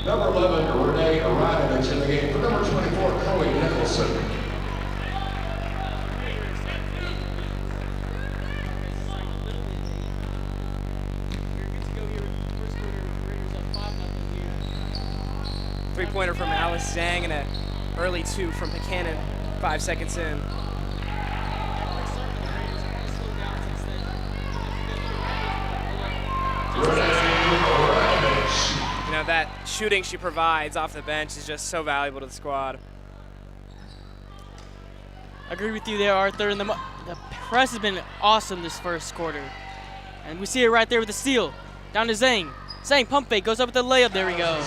Number 11, Renee Aronovich in the game. For number 24, Chloe Nicholson. Three-pointer from Alice Zhang and an early two from Buchanan, 5 seconds in. You know, that shooting she provides off the bench is just so valuable to the squad. I agree with you there, Arthur. And the press has been awesome this first quarter. And we see it right there with the steal. Down to Zhang. Zhang, pump fake, goes up with the layup. There we go.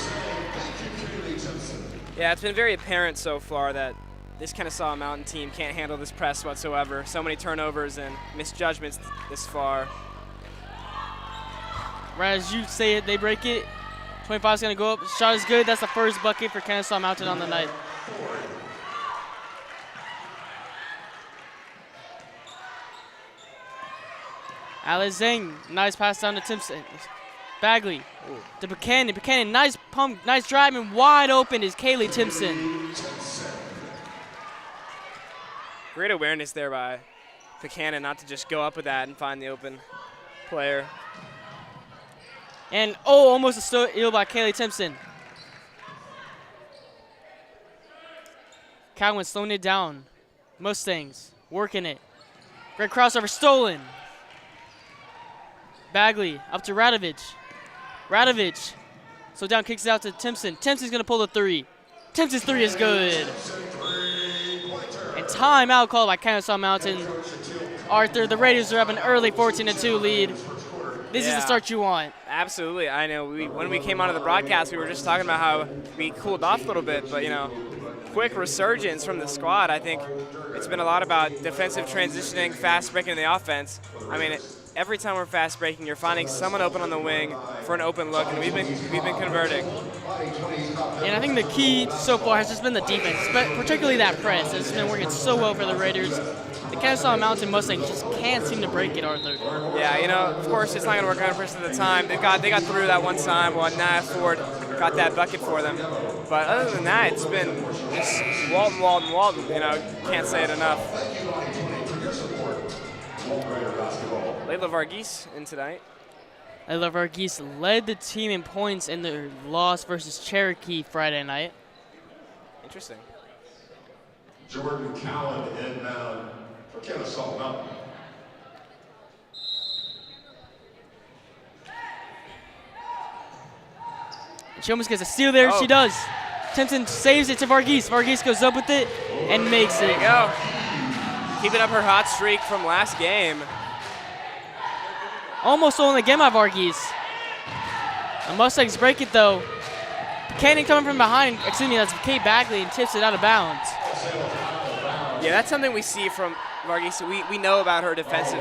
Yeah, it's been very apparent so far that this Kennesaw Mountain team can't handle this press whatsoever. So many turnovers and misjudgments this far. Right as you say it, they break it. 25 is going to go up. Shot is good. That's the first bucket for Kennesaw Mountain on the night. Alice Zhang, nice pass down to Timpson. Bagley to Buchanan. Buchanan, nice pump, nice drive, and wide open is Kaylee Timpson. Great awareness there by Buchanan not to just go up with that and find the open player. And, oh, almost a steal by Kaylee Timpson. Cowan slowing it down. Mustangs working it. Great crossover, stolen. Bagley up to Radovich. Radovich. So down, kicks it out to Timpson. Timpson's going to pull the three. Timpson's three is good. And timeout called by Kennesaw Mountain. Arthur, the Raiders are up an early 14-2 lead. This is the start you want. Absolutely. I know when we came onto the broadcast, we were just talking about how we cooled off a little bit, but, you know, quick resurgence from the squad. I think it's been a lot about defensive transitioning, fast breaking the offense. I mean, every time we're fast breaking, you're finding someone open on the wing for an open look, and we've been converting. And I think the key so far has just been the defense, but particularly that press. It's been working so well for the Raiders. The Kennesaw Mountain Mustangs just can't seem to break it, Arthur. Yeah, you know, of course it's not going to work 100% of the time. They got through that one time while Afterward got that bucket for them. But other than that, it's been just Walton. You know, can't say it enough. Layla Varghese in tonight. Layla Varghese led the team in points in their loss versus Cherokee Friday night. Interesting. Jordan Cowan inbound for Kennesaw Mountain. She almost gets a steal there. She does. Timpson saves it to Varghese. Varghese goes up with it and makes it. There you go. Keeping up her hot streak from last game. Almost stolen again by Varghese. The Mustangs break it though. Buchanan coming from behind. Excuse me, that's Kate Bagley and tips it out of bounds. Yeah, that's something we see from Varghese. We know about her defensive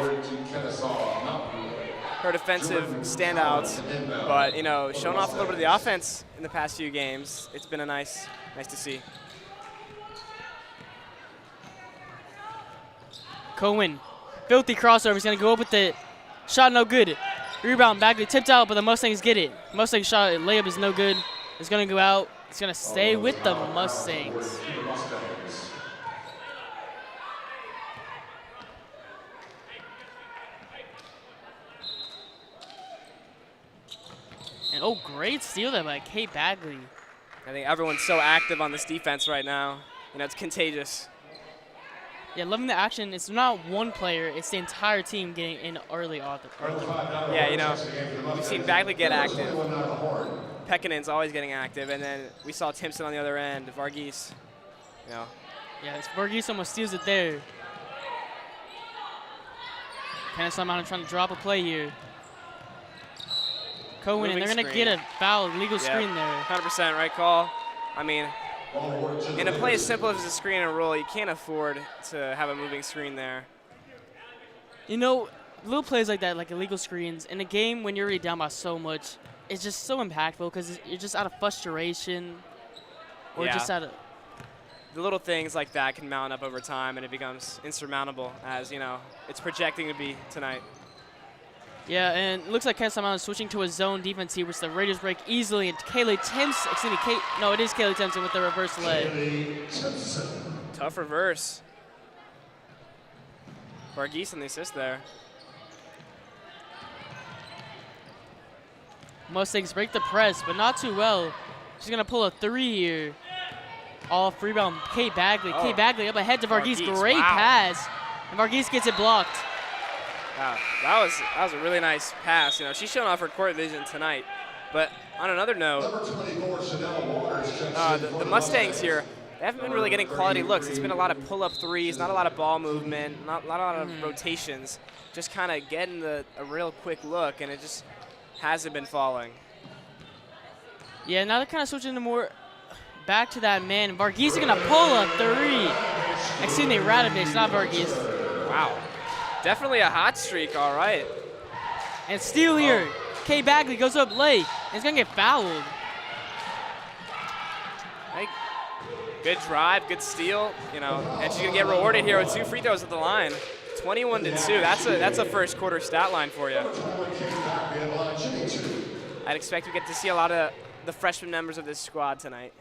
standouts, but, you know, showing off a little bit of the offense in the past few games. It's been a nice to see. Cohen, filthy crossover. He's gonna go up with it. Shot no good. Rebound, Bagley tipped out, but the Mustangs get it. Mustangs shot, layup is no good. It's gonna go out. It's gonna stay with the Mustangs. And oh, great steal there by Kate Bagley. I think everyone's so active on this defense right now. You know, it's contagious. Yeah, loving the action. It's not one player. It's the entire team getting in early, Arthur. Yeah, you know, we've seen Bagley get active. Pekkanen's always getting active, and then we saw Timpson on the other end. Varghese, you know. Yeah, Varghese almost steals it there. Kennesaw Mountain trying to drop a play here. Cohen, and they're going to get a foul, legal screen there. 100% right call. I mean, in a play as simple as a screen and roll, you can't afford to have a moving screen there. You know, little plays like that, like illegal screens, in a game when you're already down by so much, it's just so impactful because you're just out of frustration or just out of... The little things like that can mount up over time, and it becomes insurmountable as, you know, it's projecting to be tonight. Yeah, and it looks like Kennesaw Mountain switching to a zone defense here, which the Raiders break easily. And Kaylee Timpson, no, it is Kaylee Timpson with the reverse leg. Tough reverse. Varghese on the assist there. Mustangs break the press, but not too well. She's going to pull a 3 here. Off rebound, Kate Bagley. Oh. Kate Bagley up ahead to Varghese. Great wow. pass. And Varghese gets it blocked. Wow, that was a really nice pass. You know, she's showing off her court vision tonight. But on another note, the Mustangs here, they haven't been really getting quality looks. It's been a lot of pull-up threes, not a lot of ball movement, not a lot of rotations. Just kind of getting a real quick look, and it just hasn't been falling. Yeah, now they're kind of switching to more back to that man. Varghese is going to pull a 3. Excuse me, Radovich, not Varghese. Wow. Definitely a hot streak, all right. And steal here. Kay Bagley goes up late, and he's going to get fouled. Hey, good drive, good steal, you know, and she's going to get rewarded here with 2 free throws at the line. 21-2, that's a first quarter stat line for you. I'd expect we get to see a lot of the freshman members of this squad tonight.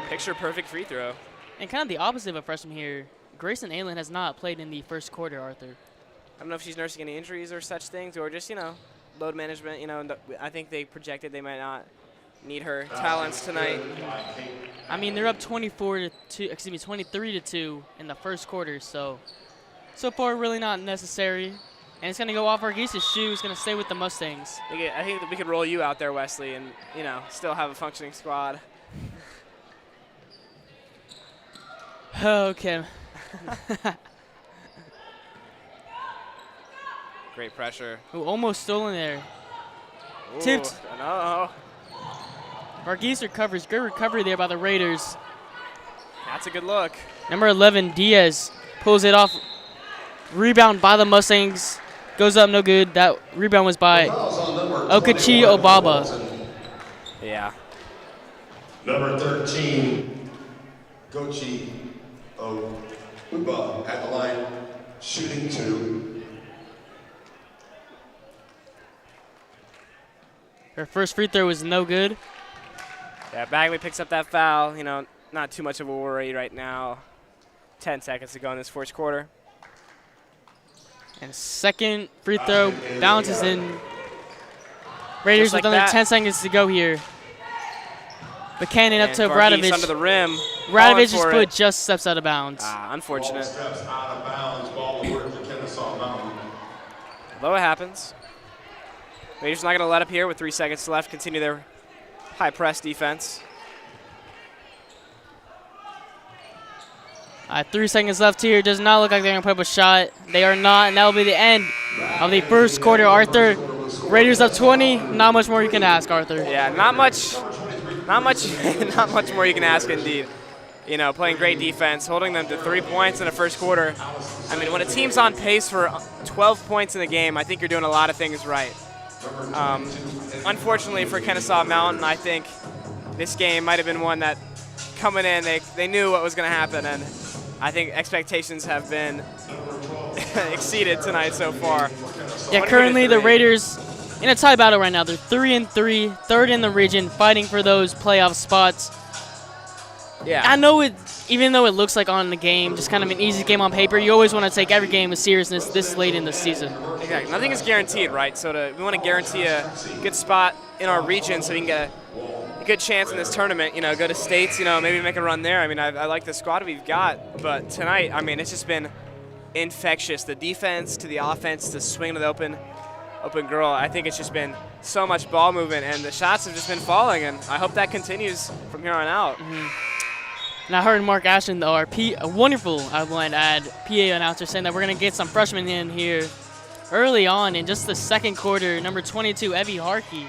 Picture perfect free throw. And kind of the opposite of a freshman here. Grayson Aylen has not played in the first quarter, Arthur. I don't know if she's nursing any injuries or such things, or just, you know, load management. You know, I think they projected they might not need her talents tonight. I mean, they're up 23 to 2 in the first quarter, so far really not necessary. And it's going to go off Varghese's shoe. It's going to stay with the Mustangs. I think that we could roll you out there, Wesley, and, you know, still have a functioning squad. Okay. Great pressure. Ooh, almost stolen there. Ooh, Tipped. No. Varghese recovers. Good recovery there by the Raiders. That's a good look. Number 11, Diaz, pulls it off. Rebound by the Mustangs. Goes up, no good. That rebound was by Okachi Obaba. Yeah. Number 13, Gochi Obaba at the line, shooting 2. Her first free throw was no good. Yeah, Bagley picks up that foul. You know, not too much of a worry right now. 10 seconds to go in this first quarter. And second free throw bounces in. Raiders like with under that. 10 seconds to go here. Buchanan up to Varghese Radovich. under the rim. Radavich's foot just steps out of bounds. Unfortunate. Steps out of bounds, ball awarded to Kennesaw Mountain. Although it happens. Raiders not going to let up here with 3 seconds left. Continue their high press defense. 3 seconds left here. Does not look like they're going to put up a shot. They are not, and that will be the end of the first quarter. Arthur, Raiders up 20. Not much more you can ask, Arthur. Yeah, not much more you can ask indeed. You know, playing great defense, holding them to 3 points in the first quarter. I mean, when a team's on pace for 12 points in the game, I think you're doing a lot of things right. Unfortunately for Kennesaw Mountain, I think this game might have been one that coming in, they knew what was going to happen, and I think expectations have been exceeded tonight so far. Yeah, currently the Raiders in a tie battle right now. They're 3-3, third in the region, fighting for those playoff spots. Yeah. I know it, even though it looks like on the game, just kind of an easy game on paper, you always want to take every game with seriousness this late in the season. Exactly. Nothing is guaranteed, right? So we want to guarantee a good spot in our region so we can get a good chance in this tournament, you know, go to states, you know, maybe make a run there. I mean, I like the squad we've got, but tonight, I mean, it's just been infectious. The defense to the offense, the swing to the open girl. I think it's just been so much ball movement, and the shots have just been falling, and I hope that continues from here on out. And I heard Mark Ashton, though, a wonderful, I might add, PA announcer, saying that we're going to get some freshmen in here early on in just the second quarter. Number 22, Evie Harkey.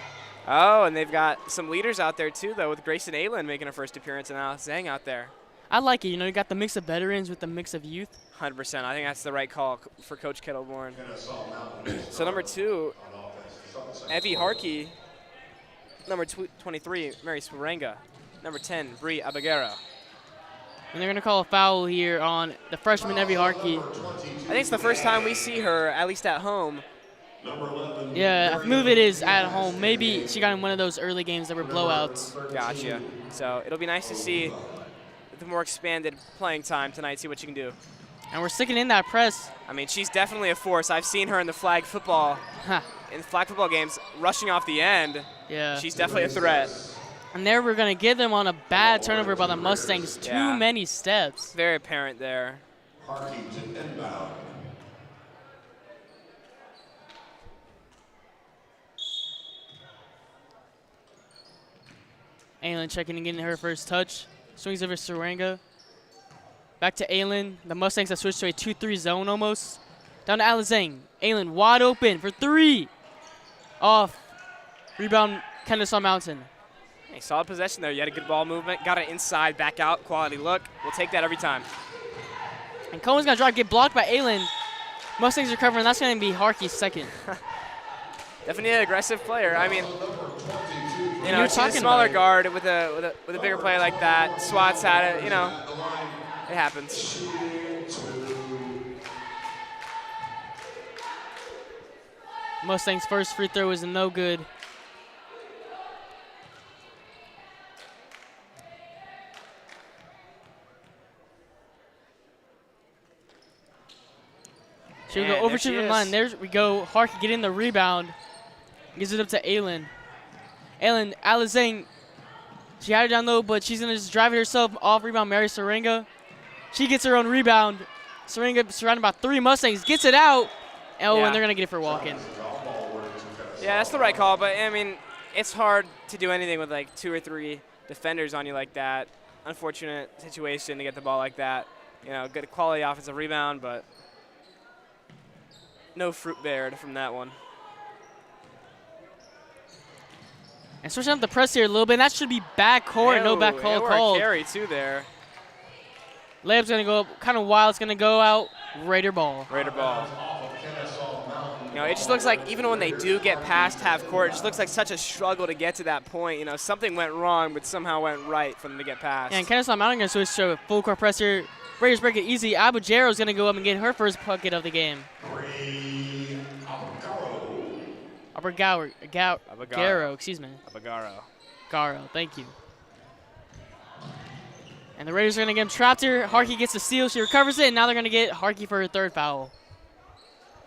Oh, and they've got some leaders out there, too, though, with Grayson Aylen making her first appearance and Alice Zhang out there. I like it. You know, you got the mix of veterans with the mix of youth. 100%. I think that's the right call for Coach Kettleborn. So number 2, Evie Harkey. Number 23, Mary Swarenga. Number 10, Bree Abagera. And they're going to call a foul here on the freshman, Evie Harkey. I think it's the first time we see her, at least at home. Yeah, I believe it is at home. Maybe she got in one of those early games that were blowouts. Gotcha. So it'll be nice to see the more expanded playing time tonight, see what she can do. And we're sticking in that press. I mean, she's definitely a force. I've seen her in the flag football, games, rushing off the end. Yeah. She's definitely a threat. And there we're going to get them on a bad turnover by the Mustangs. Too many steps. Very apparent there. Aylin checking and getting her first touch. Swings over Sarenga. Back to Aylin. The Mustangs have switched to a 2-3 zone almost. Down to Alizang. Aylin wide open for 3. Off. Rebound, Kennesaw Mountain. Hey, solid possession there. You had a good ball movement. Got it inside, back out, quality look. We'll take that every time. And Cohen's going to drive, get blocked by Aylin. Mustangs recovering. That's going to be Harkey's second. Definitely an aggressive player. I mean, you know, she's a talking smaller about guard with a bigger player like that. Swats at it, you know. It happens. Mustangs' first free throw is no good. Should we go over to the line? There we go. Harkey getting the rebound. Gives it up to Aylin. Aylin, Alizang, she had it down low, but she's going to just drive it herself off rebound. Mary Sarenga. She gets her own rebound. Sarenga surrounded by 3 Mustangs. Gets it out. Oh, and they're going to get it for walk-in. Yeah, that's the right call, but, I mean, it's hard to do anything with, like, 2 or 3 defenders on you like that. Unfortunate situation to get the ball like that. You know, good quality offensive rebound, but no fruit bared from that one. And switching up the press here a little bit. And that should be back court. No back call called. Carry, too, there. Layup's going to go up kind of wild. It's going to go out. Raider ball. Raider ball. You know, it just looks like even when they do get past half court, it just looks like such a struggle to get to that point. You know, something went wrong, but somehow went right for them to get past. Yeah, and Kennesaw Mountain going to switch to a full court press here. Raiders break it easy. Abujaro's going to go up and get her first bucket of the game. Garo, excuse me. Garo, thank you. And the Raiders are going to get him trapped here. Harkey gets the steal. She recovers it, and now they're going to get Harkey for her 3rd foul.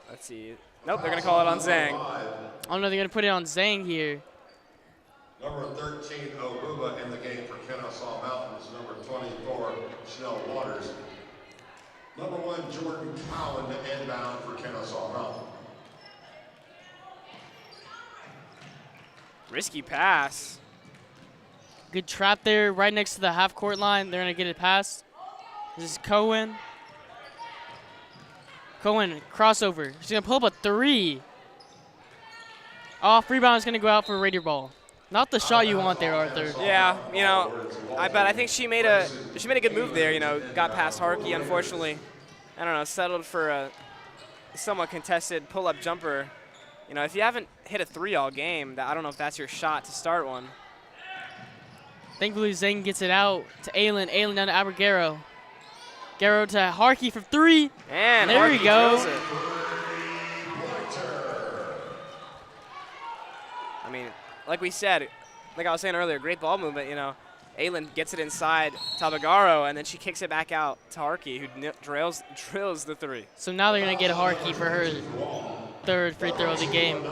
Let's see. Nope, they're going to call it on Zhang. Oh, no, they're going to put it on Zhang here. Number 13, Oruba in the game for Kennesaw Mountain is number 24, Chanel Waters. Number 1, Jordan Cowan inbound for Kennesaw Mountain. Risky pass. Good trap there right next to the half-court line. They're going to get it past. This is Cohen. Cohen, crossover. She's going to pull up a 3. Off rebound is going to go out for a Raider ball. Not the shot you want there, Arthur. Yeah, you know, I think she made a good move there. You know, got past Harkey. Unfortunately, I don't know, settled for a somewhat contested pull-up jumper. You know, if you haven't hit a 3 all game, I don't know if that's your shot to start one. Thankfully, Zhang gets it out to Aylin. Aylin down to Abergaro. Garo to Harkey for 3. And there Harkey we go. drills it. I mean, like we said, like I was saying earlier, great ball movement, you know. Aylin gets it inside to Abergaro, and then she kicks it back out to Harkey, who drills the 3. So now they're going to get Harkey for her 3rd free throw of the game.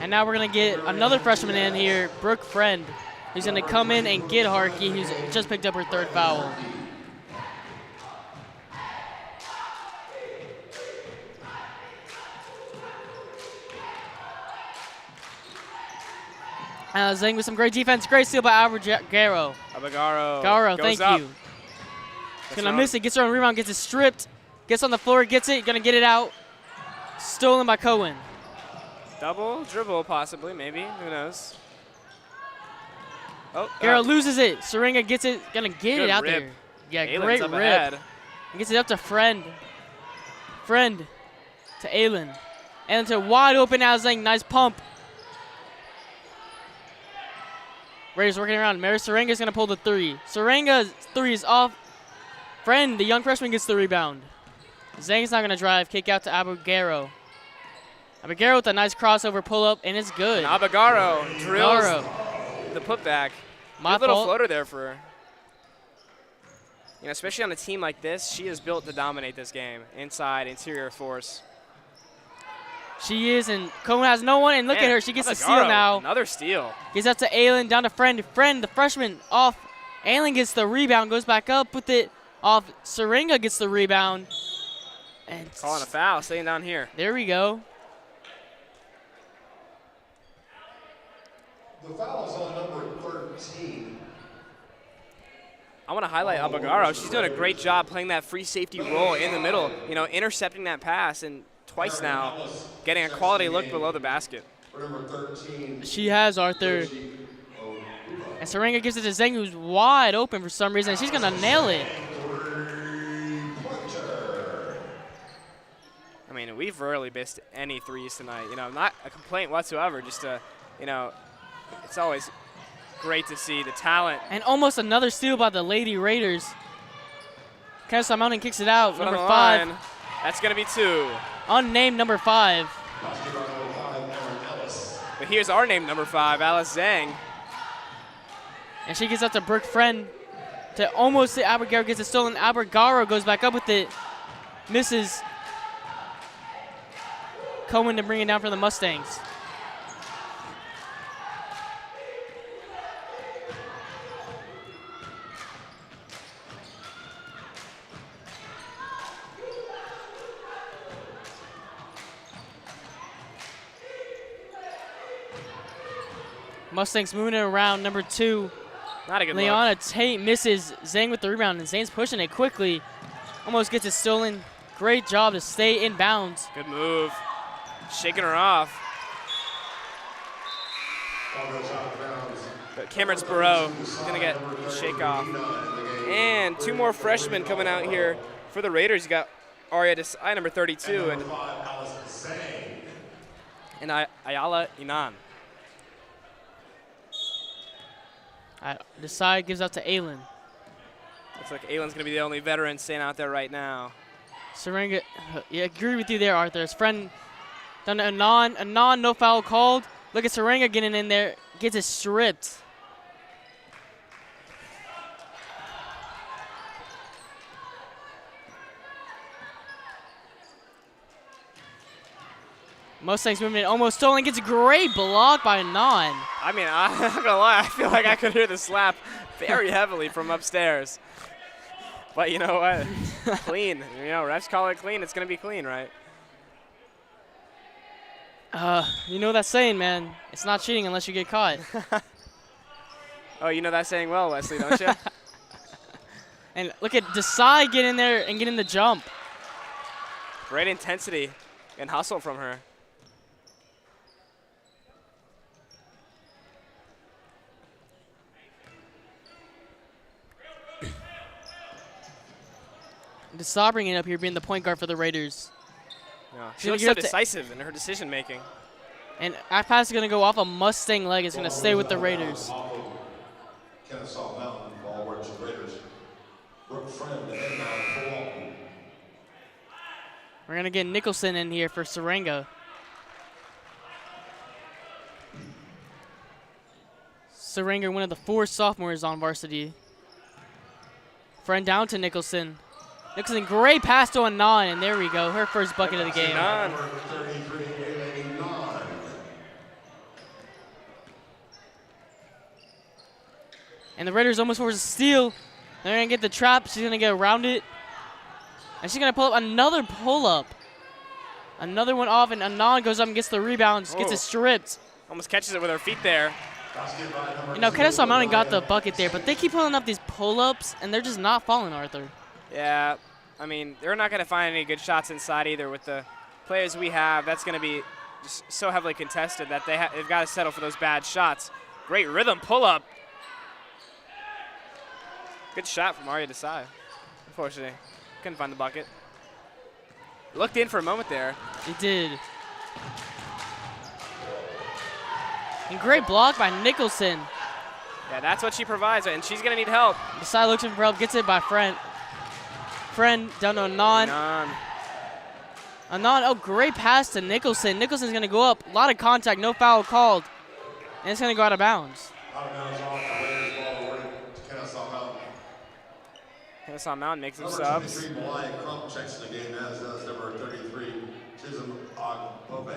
And now we're going to get another freshman in here, Brooke Friend, who's going to come in and get Harkey, who's just picked up her 3rd foul. Zhang with some great defense. Great steal by Abergaro. Garo, thank you. Going to miss it. Gets her on rebound. Gets it stripped. Gets on the floor. Gets it. Going to get it out. Stolen by Cohen. Double dribble, possibly, maybe. Who knows? Oh, Garo loses it. Sarenga gets it. Going to get it out there. Yeah, Aylin's great up rip. ahead. Gets it up to Friend. Friend to Aylin. Aylin to wide open Zhang. Nice pump. Raiders working around. Mary Serenga's going to pull the 3. Serenga's 3 is off. Friend, the young freshman, gets the rebound. Zhang's not going to drive. Kick out to Abogaro. Abogaro with a nice crossover pull-up, and it's good. And Abogaro drills the putback. My Good little fault. floater there for her. You know, especially on a team like this, she is built to dominate this game. Inside, interior force. She is, and Cohen has no one, and look Man, at her. She gets the Abogaro, steal now. Another steal. Gets out to Aylin, down to Friend. Friend, the freshman, off. Aylin gets the rebound, goes back up with it off. Serenga gets the rebound. And Calling a foul, staying down here. there we go. The foul is on number 13. I want to highlight Abogaro. She's doing a great job playing that free safety role in the middle, you know, intercepting that pass, and twice now getting a quality look below the basket. For number 13. She has Arthur. And Serenga gives it to Zhang, who's wide open for some reason. She's going to nail it. I mean, we've rarely missed any threes tonight. You know, not a complaint whatsoever. Just you know, it's always great to see the talent. And almost another steal by the Lady Raiders. Kennesaw Mountain kicks it out. Foot on Number the 5. line. That's going to be 2. Unnamed number 5. But here's our name, number 5, Alice Zhang. And she gets out to Brooke Friend to almost hit Abogaro, gets it stolen. Abogaro goes back up with it. Misses. Cohen to bring it down for the Mustangs. Mustangs moving it around. Number 2. Not a good look. Leona Tate misses. Zhang with the rebound, and Zhang's pushing it quickly. Almost gets it stolen. Great job to stay in bounds. Good move. Shaking her off. But Cameron Sparrow is going to get a shake off. And 2 more freshmen coming out here for the Raiders. You got Aria Desai, number 32, and Ayala Inan. Desai gives out to Aylin. Looks like Aylin's going to be the only veteran staying out there right now. Serenga, yeah, agree with you there, Arthur. His friend done a no foul called. Look at Serenga getting in there, gets it stripped. Mustangs moving in, almost stolen, gets a great block by Non. I mean, I'm not going to lie, I feel like I could hear the slap very heavily from upstairs. But you know what? Clean. You know, refs call it clean. It's going to be clean, right? You know that saying, man. It's not cheating unless you get caught. Oh, you know that saying well, Wesley, don't you? And look at Desai get in there and get in the jump. Great intensity and hustle from her. Desai bringing it up here, being the point guard for the Raiders. Yeah, She's she gonna looks get so up to- decisive in her decision making. And that pass is going to go off a Mustang leg. It's going to stay with the Raiders. Kennesaw Mountain, ball works the Raiders. Brooke Friend, inbound for Walton. We're going to get Nicholson in here for Serenga. Serenga, one of the 4 sophomores on varsity. Friend down to Nicholson. Nicholson, great pass to Anon, and there we go. Her first bucket of the game. None. And the Raiders almost force a steal. They're going to get the trap. She's going to get around it. And she's going to pull up another pull-up. Another one off, and Anon goes up and gets the rebound. Gets Oh. it stripped. Almost catches it with her feet there. You know, Kennesaw Mountain got the bucket there, but they keep pulling up these pull-ups, and they're just not falling, Arthur. Yeah, I mean, they're not going to find any good shots inside either with the players we have. That's going to be just so heavily contested that they've got to settle for those bad shots. Great rhythm pull-up. Good shot from Aria Desai. Unfortunately, couldn't find the bucket. Looked in for a moment there. It did. And great block by Nicholson. Yeah, that's what she provides, and she's going to need help. Desai looks for help, gets it by Friend. Friend down to Anon. Anon, oh, great pass to Nicholson. Nicholson's going to go up. A lot of contact, no foul called. And it's going to go out of bounds. Out of bounds on the Raiders ball awarded to Kennesaw Mountain. Kennesaw Mountain makes some Number subs. 23, Malaya Crump checks in the game, as does number 33, Chisholm Ogbobe.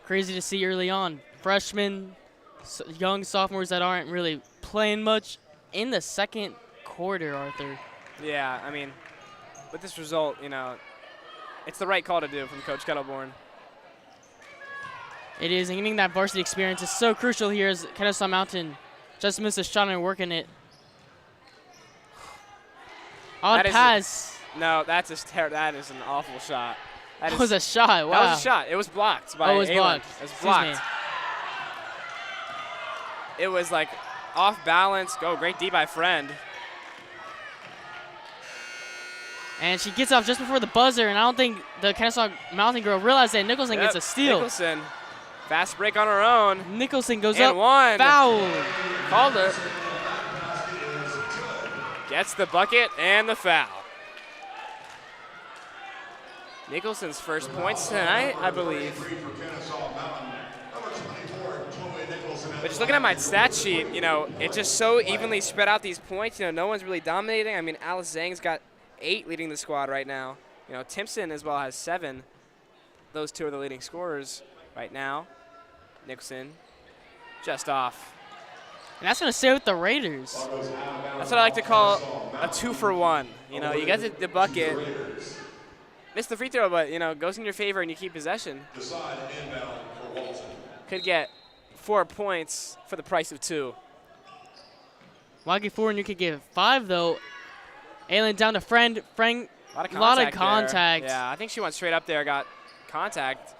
Crazy to see early on. Freshmen, young sophomores that aren't really playing much in the second quarter, Arthur. Yeah, I mean, with this result, you know, it's the right call to do from Coach Kettleborn. It is, and getting that varsity experience is so crucial here as Kennesaw Mountain just missed a shot and working it. Odd pass. No, that is an awful shot. That was a shot, wow. That was a shot. It was blocked by it was blocked. It was blocked. It was like off balance. Go, great D by Friend. And she gets off just before the buzzer, and I don't think the Kennesaw Mountain girl realized that Nicholson gets a steal. Nicholson, fast break on her own. Nicholson goes and up, one. Foul. Called it. Gets the bucket and the foul. Nicholson's first points tonight, I believe. But just looking at my stat sheet, you know, it's just so evenly spread out these points. You know, no one's really dominating. I mean, Alice Zhang's got 8 leading the squad right now. You know, Timpson as well has 7. Those 2 are the leading scorers right now. Nicholson just off. And that's going to stay with the Raiders. That's what I like to call a 2-for-1. You know, you get the bucket, miss the free throw, but, you know, goes in your favor and you keep possession. Could get 4 points for the price of 2. Why get 4 and you could get 5, though? Aylin down to Friend. Friend, a lot of contact. There. Yeah, I think she went straight up there, got contact.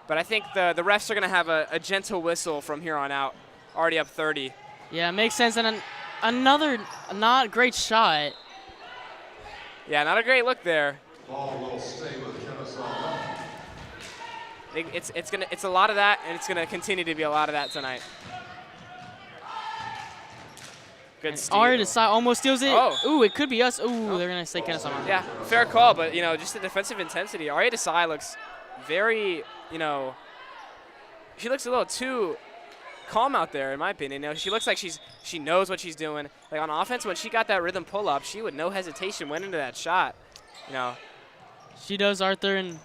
But I think the refs are going to have a gentle whistle from here on out. Already up 30. Yeah, makes sense. And another not great shot. Yeah, not a great look there. Ball will stay with Kennesaw. It's a lot of that, and it's gonna continue to be a lot of that tonight. Good steal. Already almost steals it. Oh. Ooh, it could be us. Ooh, they're gonna say Kennesaw Mountain. Yeah, fair call, but you know, just the defensive intensity. Aria Desai looks very, you know, she looks a little too calm out there, in my opinion. You know, she looks like she knows what she's doing. Like on offense, when she got that rhythm pull up, she with no hesitation went into that shot. You know, she does, Arthur, and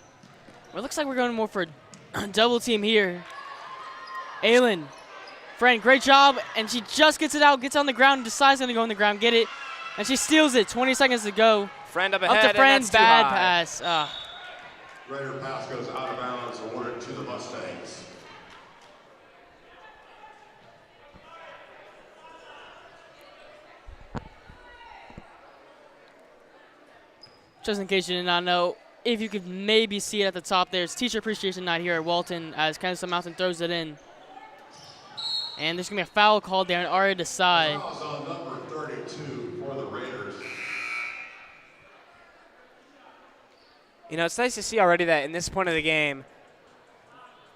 it looks like we're going more for a double team here. Aylin, Friend, great job, and she just gets it out, gets on the ground, decides to go on the ground, get it, and she steals it. 20 seconds to go. Friend up ahead, up to Friend, and that's bad too high. pass. Raider pass goes out of bounds, awarded to the Mustangs. Just in case you did not know, if you could maybe see it at the top there, it's Teacher Appreciation Night here at Walton as Kennesaw Mountain throws it in. And there's going to be a foul called there on Aria Desai. Fouls on number 32 for the Raiders. You know, it's nice to see already that in this point of the game,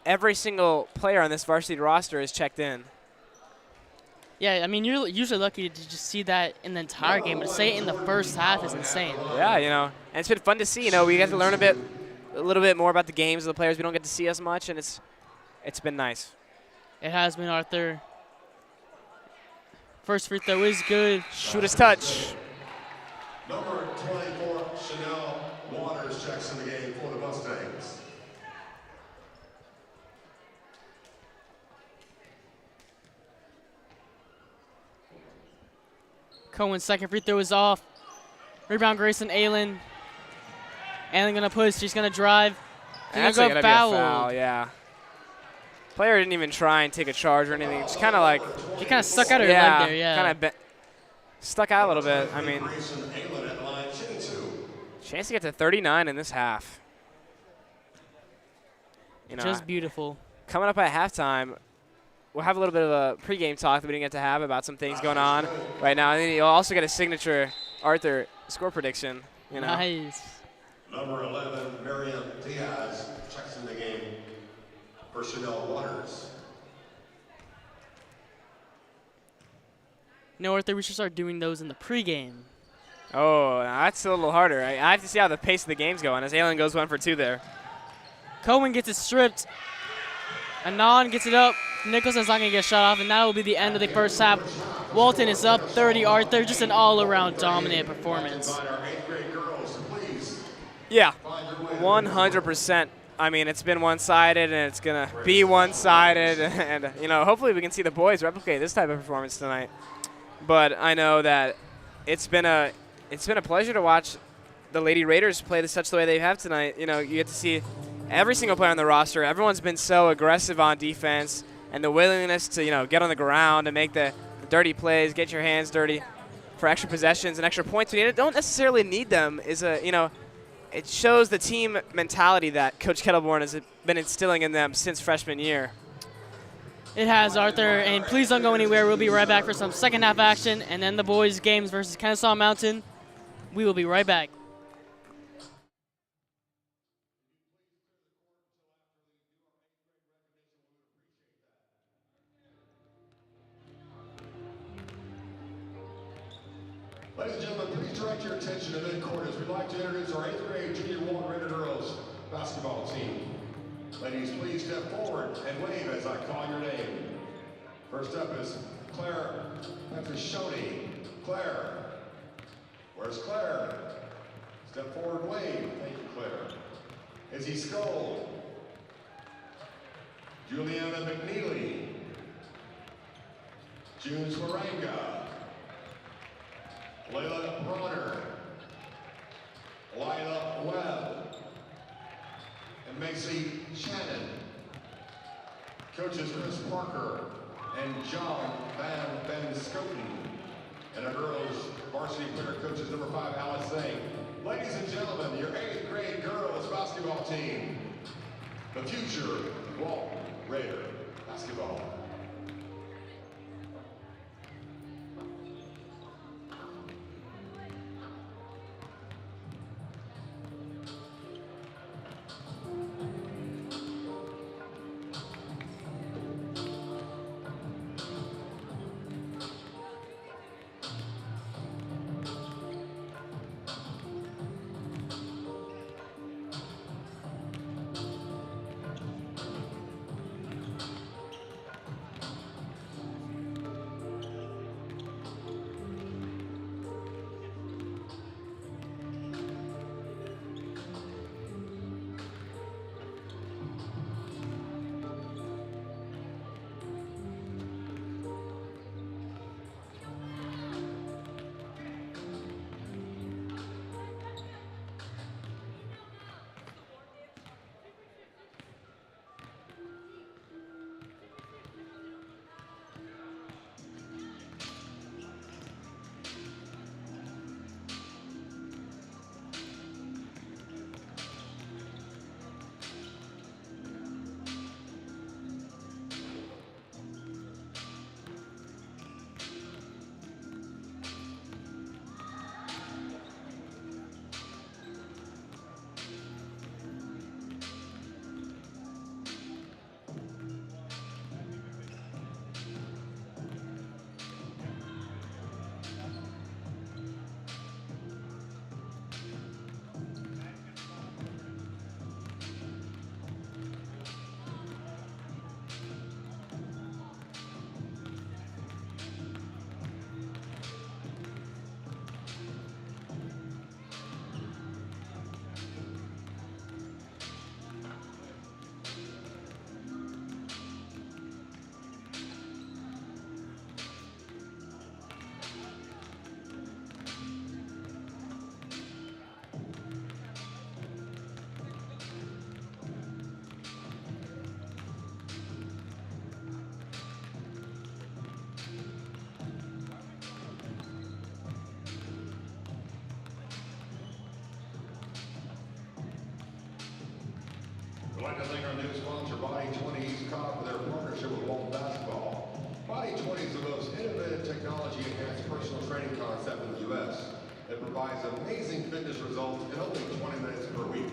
every single player on this varsity roster is checked in. Yeah, I mean, you're usually lucky to just see that in the entire game, but to say it in the first half is insane. Yeah, you know, and it's been fun to see. You know, we get to learn a little bit more about the games of the players. We don't get to see as much, and it's been nice. It has been, Arthur. First free throw is good. Shoot his touch. Number 24, Chanel Waters checks in the game for the Mustangs. Cohen's second free throw is off. Rebound, Grayson Aylin. Aylin gonna push. She's gonna drive. That's gonna gonna go be a foul. foul. Yeah. Player didn't even try and take a charge or anything. Just kind of like. She kind of stuck out her leg there. Yeah. Kind of stuck out a little bit. I mean, Grayson Aylin at line 2. chance to get to 39 in this half. You know, just beautiful. Coming up at halftime, we'll have a little bit of a pregame talk that we didn't get to have about some things going on right now. And then you'll also get a signature Arthur score prediction. You know. Nice. Number 11, Miriam Diaz checks in the game for Chanel Waters. No, Arthur, we should start doing those in the pregame. Oh, that's a little harder. I have to see how the pace of the game's going as Allen goes 1 for 2 there. Cohen gets it stripped. Anand gets it up. Nicholson's not going to get shot off, and that will be the end of the first half. Walton is up 30, Arthur. Just an all-around dominant performance. Yeah, 100%. I mean, it's been one-sided, and it's going to be one-sided. And, you know, hopefully we can see the boys replicate this type of performance tonight. But I know that it's been a pleasure to watch the Lady Raiders play such the way they have tonight. You know, you get to see every single player on the roster. Everyone's been so aggressive on defense, and the willingness to, you know, get on the ground and make the dirty plays, get your hands dirty for extra possessions and extra points. When you don't necessarily need them is you know, it shows the team mentality that Coach Kettleborn has been instilling in them since freshman year. It has, Arthur, and please don't go anywhere. We'll be right back for some second half action, and then the boys' games versus Kennesaw Mountain. We will be right back. Ladies and gentlemen, please direct your attention to mid-court as we'd like to introduce our 8th grade junior Walton Raider girls basketball team. Ladies, please step forward and wave as I call your name. First up is Claire Petrishoni. Claire. Where's Claire? Step forward and wave. Thank you, Claire. Izzy Skoll. Juliana McNeely. June Swaranga. Layla Bronner, Lila Webb, and Macy Shannon. Coaches Chris Parker and John Van Scoten. And our girls varsity player coaches number 5, Alice Zane. Ladies and gentlemen, your 8th grade girls basketball team, the future Walton Raider basketball. We'd like to thank our new sponsor, Body 20 East Cobb, for their partnership with Walton Basketball. Body 20 is the most innovative technology-enhanced personal training concept in the U.S. It provides amazing fitness results in only 20 minutes per week.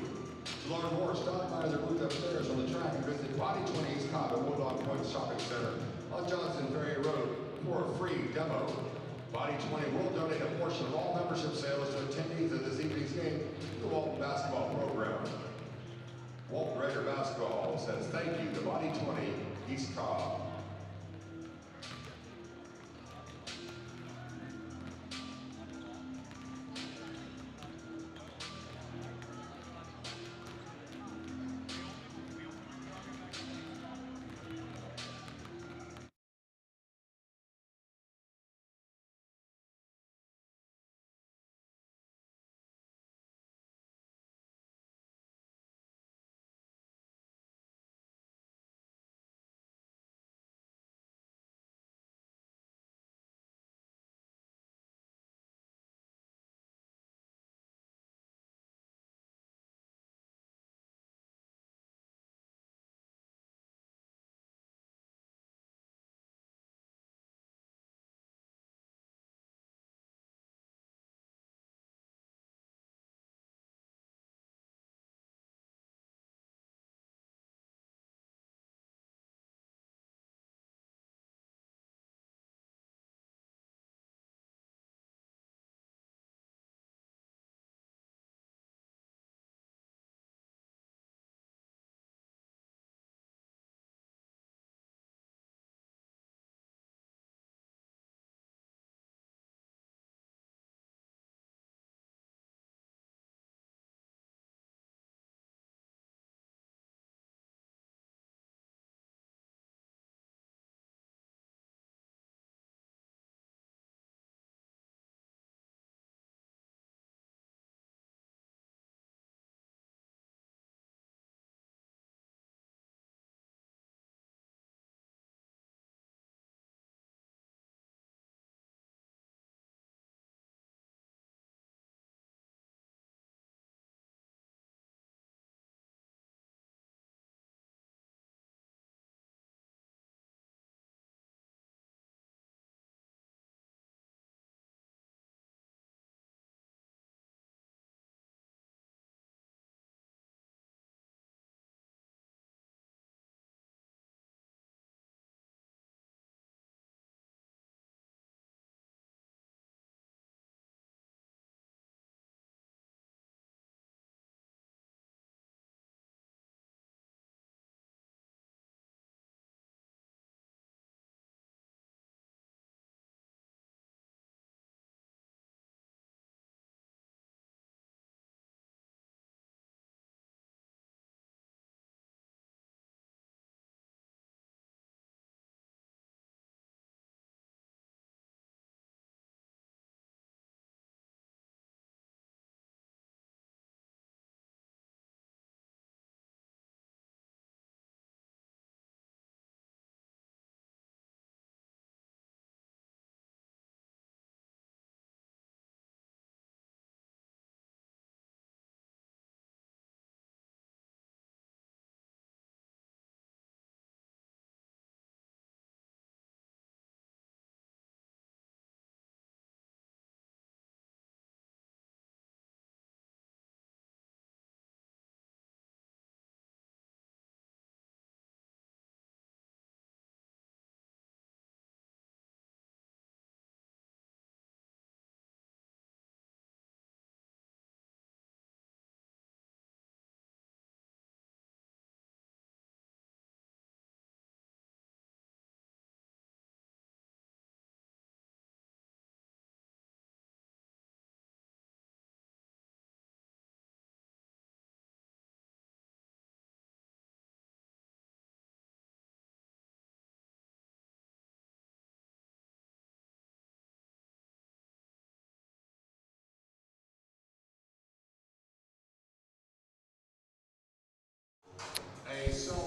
To learn more, stop by their booth upstairs on the track and visit Body 20 East Cobb at Woodlawn Point Shopping Center on Johnson Ferry Road for a free demo. Body 20 will donate a portion of all membership sales to attendees of this evening's game to the Walton basketball program. Walton Raider basketball says thank you to Body 20 East Cobb.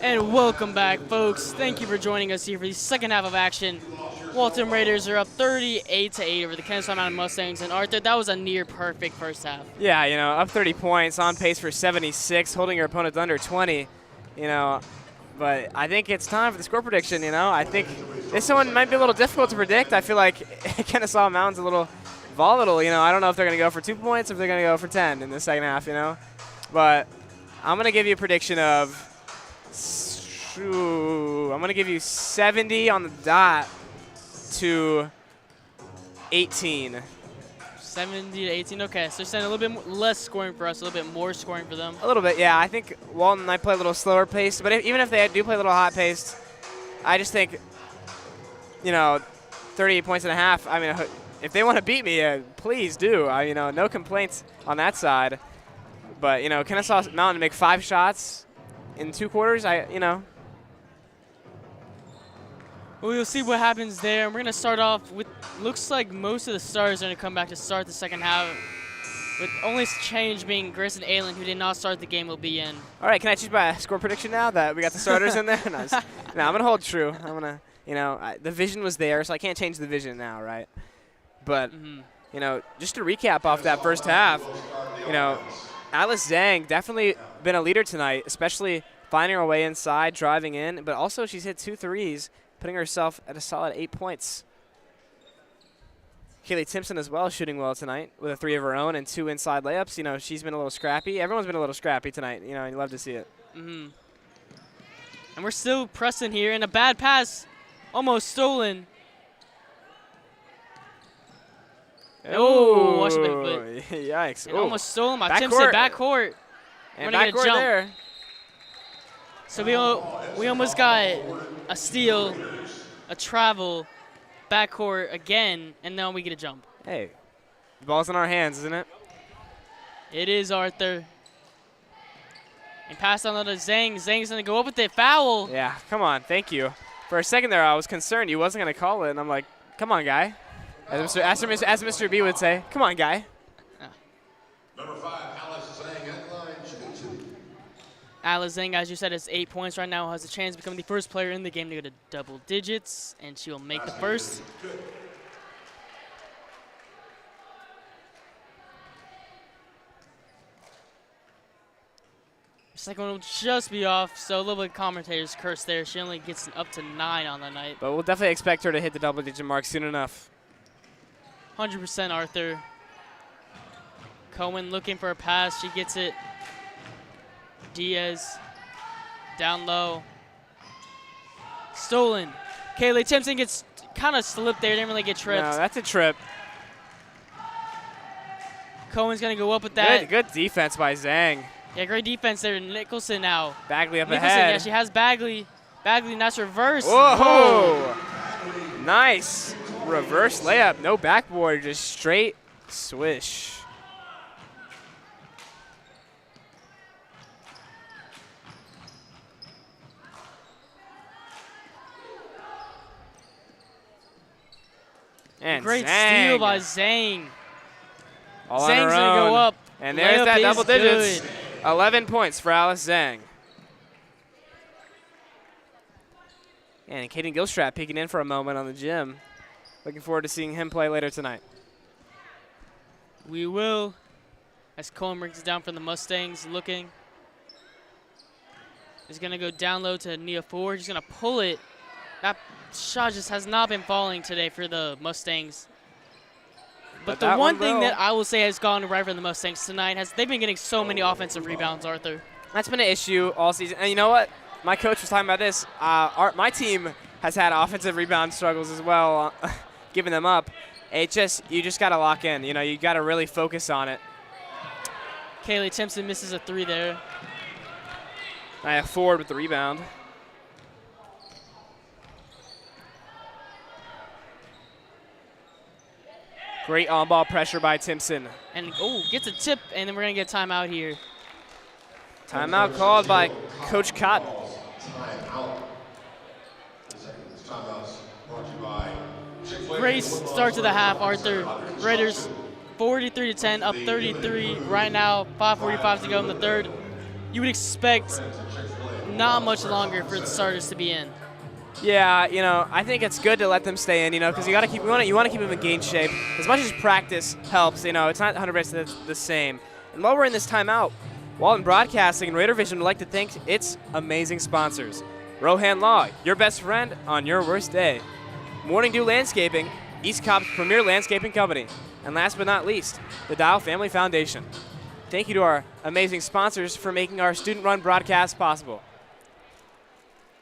And welcome back, folks. Thank you for joining us here for the second half of action. Walton Raiders are up 38-8 over the Kennesaw Mountain Mustangs. And Arthur, that was a near perfect first half. Yeah, you know, up 30 points, on pace for 76, holding your opponent under 20, you know. But I think it's time for the score prediction, you know. I think this one might be a little difficult to predict. I feel like Kennesaw Mountain's a little volatile, you know. I don't know if they're going to go for 2 points or if they're going to go for 10 in the second half, you know. But I'm going to give you a prediction of, I'm going to give you 70 on the dot to 18. 70 to 18. Okay, so send a little bit less scoring for us, a little bit more scoring for them. A little bit, yeah. I think Walton might play a little slower paced, but even if they do play a little hot paced, I just think, 38 points and a half. I mean, if they want to beat me, please do. No complaints on that side. But Kennesaw Mountain to make 5 shots in 2 quarters. We'll see what happens there. We're going to start off with, looks like most of the starters are going to come back to start the second half, with only change being Grayson Aylen, who did not start the game, will be in. All right, can I choose my score prediction now that we got the starters in there? No, I'm going to hold true. I'm going to, the vision was there, so I can't change the vision now, right? But, just to recap off that first half, Alice Zhang definitely been a leader tonight, especially finding her way inside, driving in, but also she's hit 2 threes, putting herself at a solid 8 points. Kaylee Timpson as well, shooting well tonight with a 3 of her own and 2 inside layups. She's been a little scrappy. Everyone's been a little scrappy tonight, and you love to see it. And we're still pressing here, and a bad pass, almost stolen. Oh, watch the foot. Yikes. And almost stolen by Timpson, backcourt. And backcourt there. So we almost got a steal, a travel, backcourt again, and now we get a jump. Hey, the ball's in our hands, isn't it? It is, Arthur. And pass on to Zhang. Zhang's going to go up with the foul. Yeah, come on. Thank you. For a second there, I was concerned you wasn't going to call it, and I'm like, come on, guy. As Mr. B would say, come on, guy. Number 5, Alice Zhang at line, shooting 2. Alice Zhang, as you said, has 8 points right now, has a chance to become the first player in the game to go to double digits, and she will make the first. Second one will just be off, so a little bit of commentator's curse there. She only gets up to 9 on the night. But we'll definitely expect her to hit the double-digit mark soon enough. 100% Arthur. Cohen looking for a pass. She gets it. Diaz down low. Stolen. Kaylee Timpson gets kind of slipped there. Didn't really get tripped. No, that's a trip. Cohen's going to go up with that. Good defense by Zhang. Yeah, great defense there. Nicholson now. Bagley up Nicholson, ahead. yeah, she has Bagley. Bagley, nice reverse. Whoa! Nice reverse layup. No backboard, just straight swish. And great Zhang. steal by Zhang. All on Zhang's her going to own. go up. And there's Layup that is double digits. good. 11 points for Alice Zhang. And Caden Gilstrap peeking in for a moment on the gym. Looking forward to seeing him play later tonight. We will. As Cohen brings it down from the Mustangs, looking. He's going to go down low to Nia Ford. He's going to pull it. That shot just has not been falling today for the Mustangs. But the one thing that I will say has gone right for the Mustangs tonight has they've been getting so many offensive rebounds, Arthur. That's been an issue all season. And you know what? My coach was talking about this. My team has had offensive rebound struggles as well, giving them up. You just got to lock in. You got to really focus on it. Kaylee Timpson misses a 3 there. I have Ford with the rebound. Great on-ball pressure by Timpson. And, gets a tip, and then we're going to get timeout here. Timeout called by Coach Cotton. Great start to the half, Arthur. Raiders 43-10, up 33 right now, 5:45 to go in the third. You would expect not much longer for the starters to be in. Yeah, I think it's good to let them stay in, because you want to keep them in game shape. As much as practice helps, it's not 100% the same. And while we're in this timeout, Walton Broadcasting and Raider Vision would like to thank its amazing sponsors. Rohan Law, your best friend on your worst day. Morning Dew Landscaping, East Cobb's premier landscaping company. And last but not least, the Dial Family Foundation. Thank you to our amazing sponsors for making our student-run broadcast possible.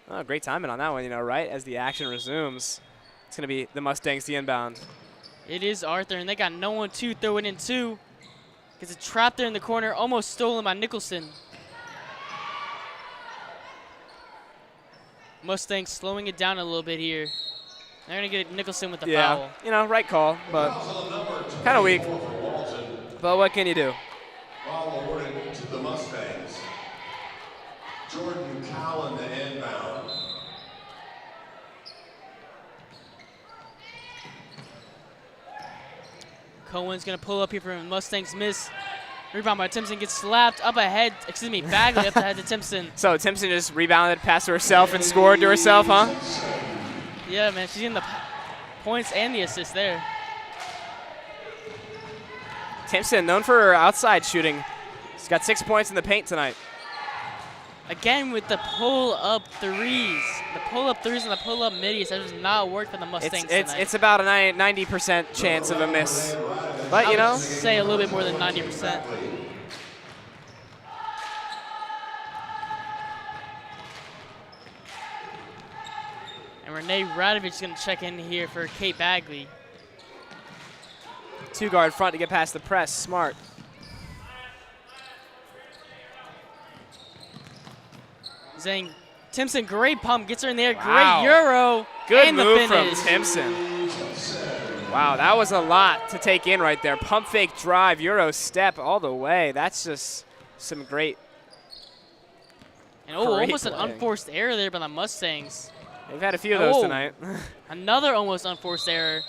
Oh, great timing on that one, right? As the action resumes, it's going to be the Mustangs the inbound. It is Arthur, and they got no one to throw it in two. Gets it trapped there in the corner, almost stolen by Nicholson. Mustangs slowing it down a little bit here. They're going to get Nicholson with the foul. You know, right call, but kind of weak. But what can you do? Foul awarded to the Mustangs. Jordan Cowan, the inbound. Cohen's going to pull up here for Mustangs miss. Rebound by Timpson, gets slapped up ahead. Excuse me, Bagley up ahead to Timpson. So Timpson just rebounded, passed to herself, and scored to herself, huh? Yeah, man, she's in the points and the assist there. Timpson, known for her outside shooting. She's got 6 points in the paint tonight. Again with the pull-up threes. The pull-up threes and the pull-up middies. That does not work for the Mustangs tonight. It's about a 90% chance of a miss. But, you know. Say a little bit more than 90%. And Renee Radovich is going to check in here for Kate Bagley. 2-guard front to get past the press. Smart. Zhang. Timpson, great pump. Gets her in there. Wow. Great Euro. Good and move the from finish. Timpson. Wow, that was a lot to take in right there. Pump fake drive, Euro step all the way. That's just some great. And great almost an play. unforced error there by the Mustangs. They've had a few of those tonight. Another almost unforced error.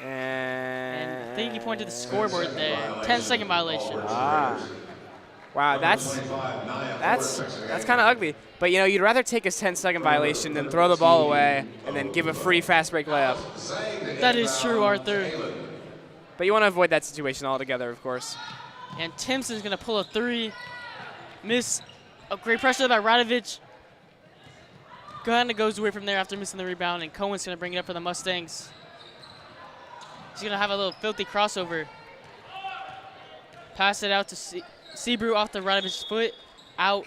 And I think he pointed to the scoreboard there. 10-second violation. Wow, that's kind of ugly. But, you know, you'd rather take a 10-second violation than throw the ball away and then give a free fast break layup. That is true, Arthur. But you want to avoid that situation altogether, of course. And Timpson's going to pull a three. Miss. Oh, great pressure by Radovich. Kind of goes away from there after missing the rebound, and Cohen's going to bring it up for the Mustangs. He's going to have a little filthy crossover. Pass it out to Sebrew off the Radovich's foot. Out.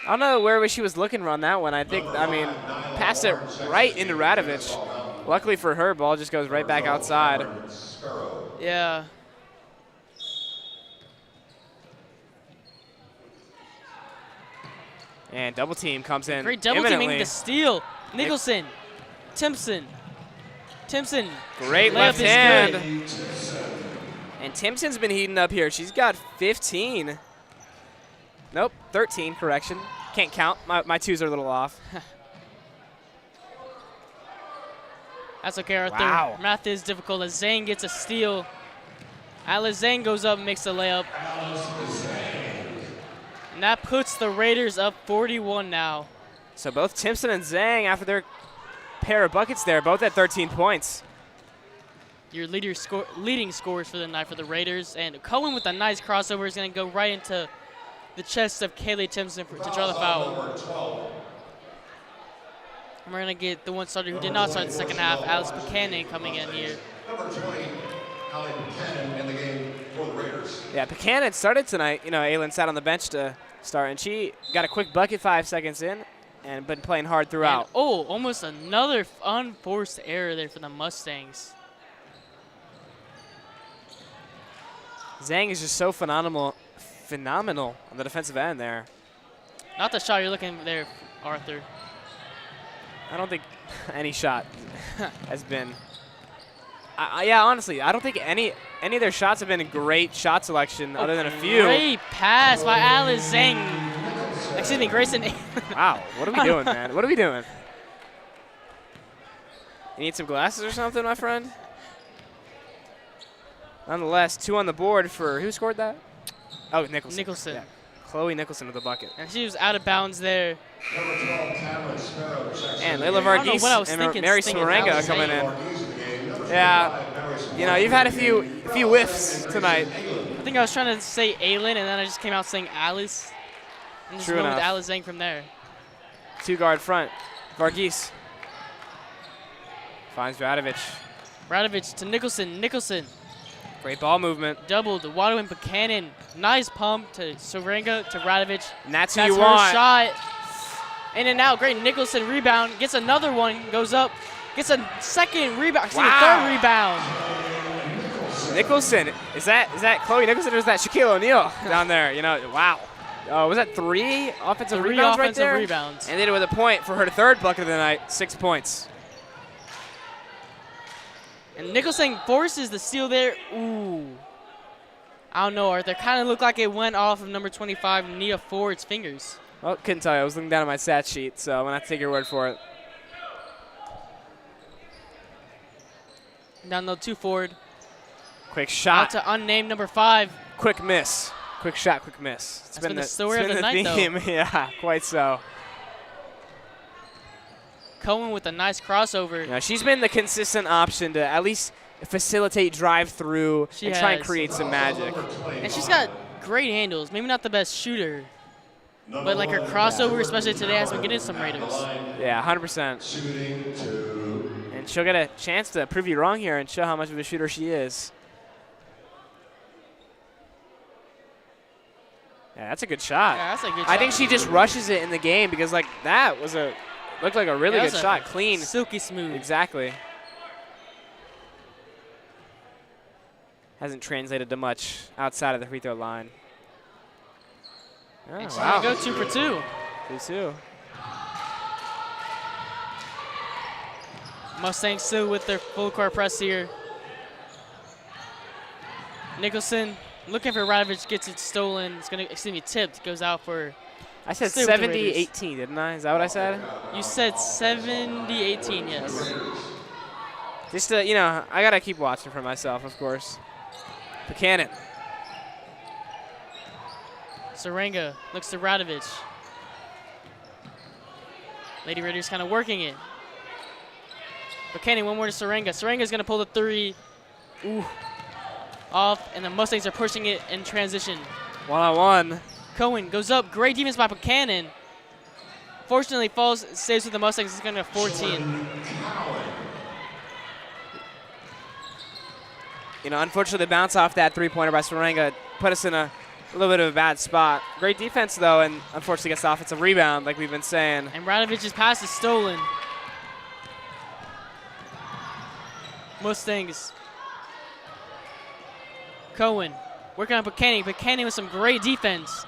I don't know where she was looking on that one. I mean, passed it right into Radovich. Luckily for her, ball just goes right back outside. Yeah. And double team comes in. Great double team, making imminently. the steal. Nicholson. Timpson. Great Layup left is hand. good. And Timpson's been heating up here. She's got 15. Nope, 13, correction. Can't count. My twos are a little off. That's okay, Arthur. Wow. Math is difficult as Zhang gets a steal. Alice Zhang goes up and makes the layup. And that puts the Raiders up 41 now. So both Timpson and Zhang, after their pair of buckets there, both at 13 points. Your leading scorers for the night for the Raiders. And Cohen with a nice crossover is going to go right into the chest of Kaylee Timpson to draw the foul. And we're going to get the one starter who did not start the second half, Alice Buchanan, coming in here. Number 20, Holly Buchanan in the game for the Raiders. Yeah, Buchanan started tonight. You know, Aylin sat on the bench to start, and she got a quick bucket 5 seconds in and been playing hard throughout. And, almost another unforced error there for the Mustangs. Zhang is just so phenomenal on the defensive end there. Not the shot you're looking there, Arthur. I don't think any shot has been. Yeah, honestly, I don't think any of their shots have been a great shot selection other than a few. Great pass by Alice Zhang. Excuse me, Grayson. Wow, what are we doing, man? What are we doing? You need some glasses or something, my friend? Nonetheless, 2 on the board for who scored that? Oh, Nicholson. Yeah. Chloe Nicholson with the bucket. And she was out of bounds there. And Layla Varghese and Mary Smarenga coming in. Yeah, you know, you've had a few whiffs tonight. I think I was trying to say Aylin, and then I just came out saying Alice. And just went with Alice Zhang from there. 2-guard front. Varghese finds Radovich. Radovich to Nicholson. Great ball movement. Double to Wadwin Buchanan. Nice pump to Sorenga to Radovich. And that's who That's you her want. shot. In and out. Great Nicholson rebound. Gets another one. Goes up. Gets a second rebound. Excuse me, Wow. third rebound. Nicholson, is that Chloe Nicholson or is that Shaquille O'Neal down there? You know, wow. Was that 3 offensive Three rebounds right offensive there? rebounds. And then with a point for her third bucket of the night, 6 points. And Nicholson forces the steal there. Ooh. I don't know, Arthur. Kind of looked like it went off of number 25, Nia Ford's fingers. Well, couldn't tell you. I was looking down at my stat sheet, so I'm going to have to take your word for it. Down low to Ford. Quick Out shot. to unnamed number 5. Quick miss. Quick shot, quick miss. It's That's been the story of the night, though. theme. Yeah, quite so. Cohen with a nice crossover. Yeah, she's been the consistent option to at least facilitate drive-through and try and has. create some magic. And she's got great handles. Maybe not the best shooter, but like her crossover, especially today, has been getting some Raiders. Yeah, 100%. And she'll get a chance to prove you wrong here and show how much of a shooter she is. Yeah, that's a good shot. Yeah, that's a good I shot. think she just rushes it in the game because like that was looked like a really Yeah, good that was shot, clean. Silky smooth. Exactly. Hasn't translated to much outside of the free throw line. Oh, And she's wow. gonna go 2 for 2. 2-2. Mustangs still with their full court press here. Nicholson looking for Radovich, gets it stolen. It's gonna, excuse me, tipped, goes out for. I said Stay with the Raiders. 70-18, didn't I? Is that what I said? You said 70-18, yes. Just to, you know, I gotta keep watching for myself, of course. Buchanan. Sarenga looks to Radovich. Lady Raiders kind of working it. Buchanan, one more to Sarenga. Sarenga's gonna pull the 3. Ooh. Off, and the Mustangs are pushing it in transition. One-on-one. Cohen goes up. Great defense by Buchanan. Fortunately, falls, stays with the Mustangs. It's going to 14. You know, unfortunately, the bounce off that three-pointer by Sarenga put us in a little bit of a bad spot. Great defense, though, and unfortunately gets the offensive rebound, like we've been saying. And Radovich's pass is stolen. Mustangs. Cohen working on Buchanan. Buchanan with some great defense.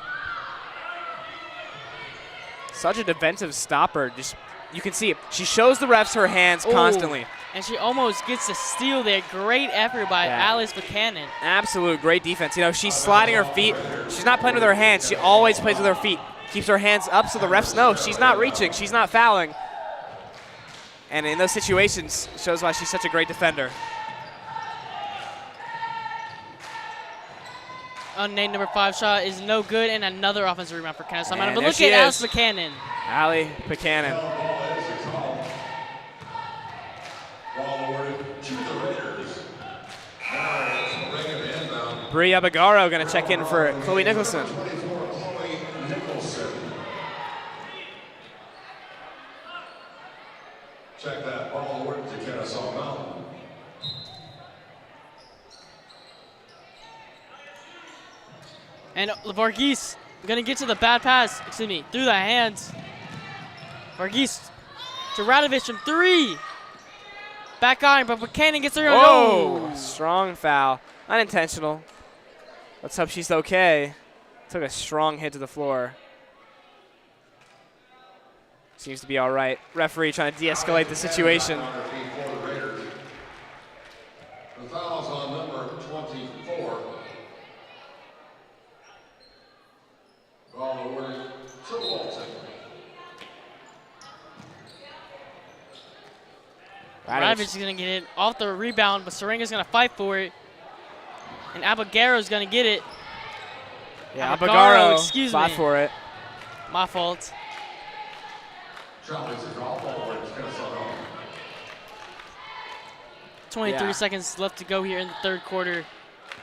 Such a defensive stopper. Just you can see it. She shows the refs her hands Ooh. constantly. And she almost gets a steal there. Great effort by Yeah. Alice Buchanan. Absolute great defense. You know, she's sliding her feet. She's not playing with her hands. She always plays with her feet. Keeps her hands up so the refs know she's not reaching. She's not fouling. And in those situations, shows why she's such a great defender. Unnamed number 5 shot is no good, and another offensive rebound for Kennesaw Mountain. And But there look she at Alice is. Buchanan. Allie Buchanan. Ball awarded to the Raiders. Now it's bringing the inbound. Bree Abagaro going to check in for Chloe Nicholson. 24, Chloe Nicholson. Check that. Ball awarded to Kennesaw Mountain. And Varghese going to get to the bad pass, excuse me, through the hands. Varghese to Radovich from 3. Back on, but Buchanan gets her. Oh, strong foul. Unintentional. Let's hope she's okay. Took a strong hit to the floor. Seems to be all right. Referee trying to de-escalate the situation. The foul's on number 24. Ball awarded to Walton. Radovich is going to get it off the rebound, but Sarenga's going to fight for it. And Abagaro's going to get it. Yeah, Abagaro, Abagaro excuse fought me. for it. My fault. Ball awarded to Kennesaw Mountain. 23 Yeah. seconds left to go here in the third quarter.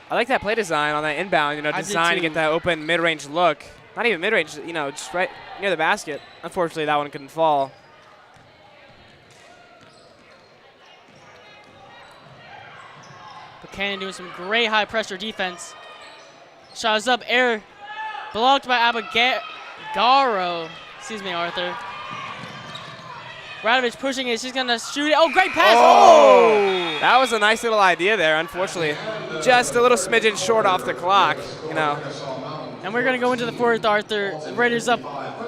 I like that play design on that inbound, you know, I did design to too. get that open mid-range look. Not even mid-range, you know, just right near the basket. Unfortunately, that one couldn't fall. Buchanan doing some great high pressure defense. Shot is up, air blocked by Abagaro. Excuse me, Arthur. Radovich pushing it. She's going to shoot it. Oh, great pass. Oh! That was a nice little idea there, unfortunately. Just a little smidgen short off the clock, you know. And we're going to go into the fourth, Arthur. The Raiders up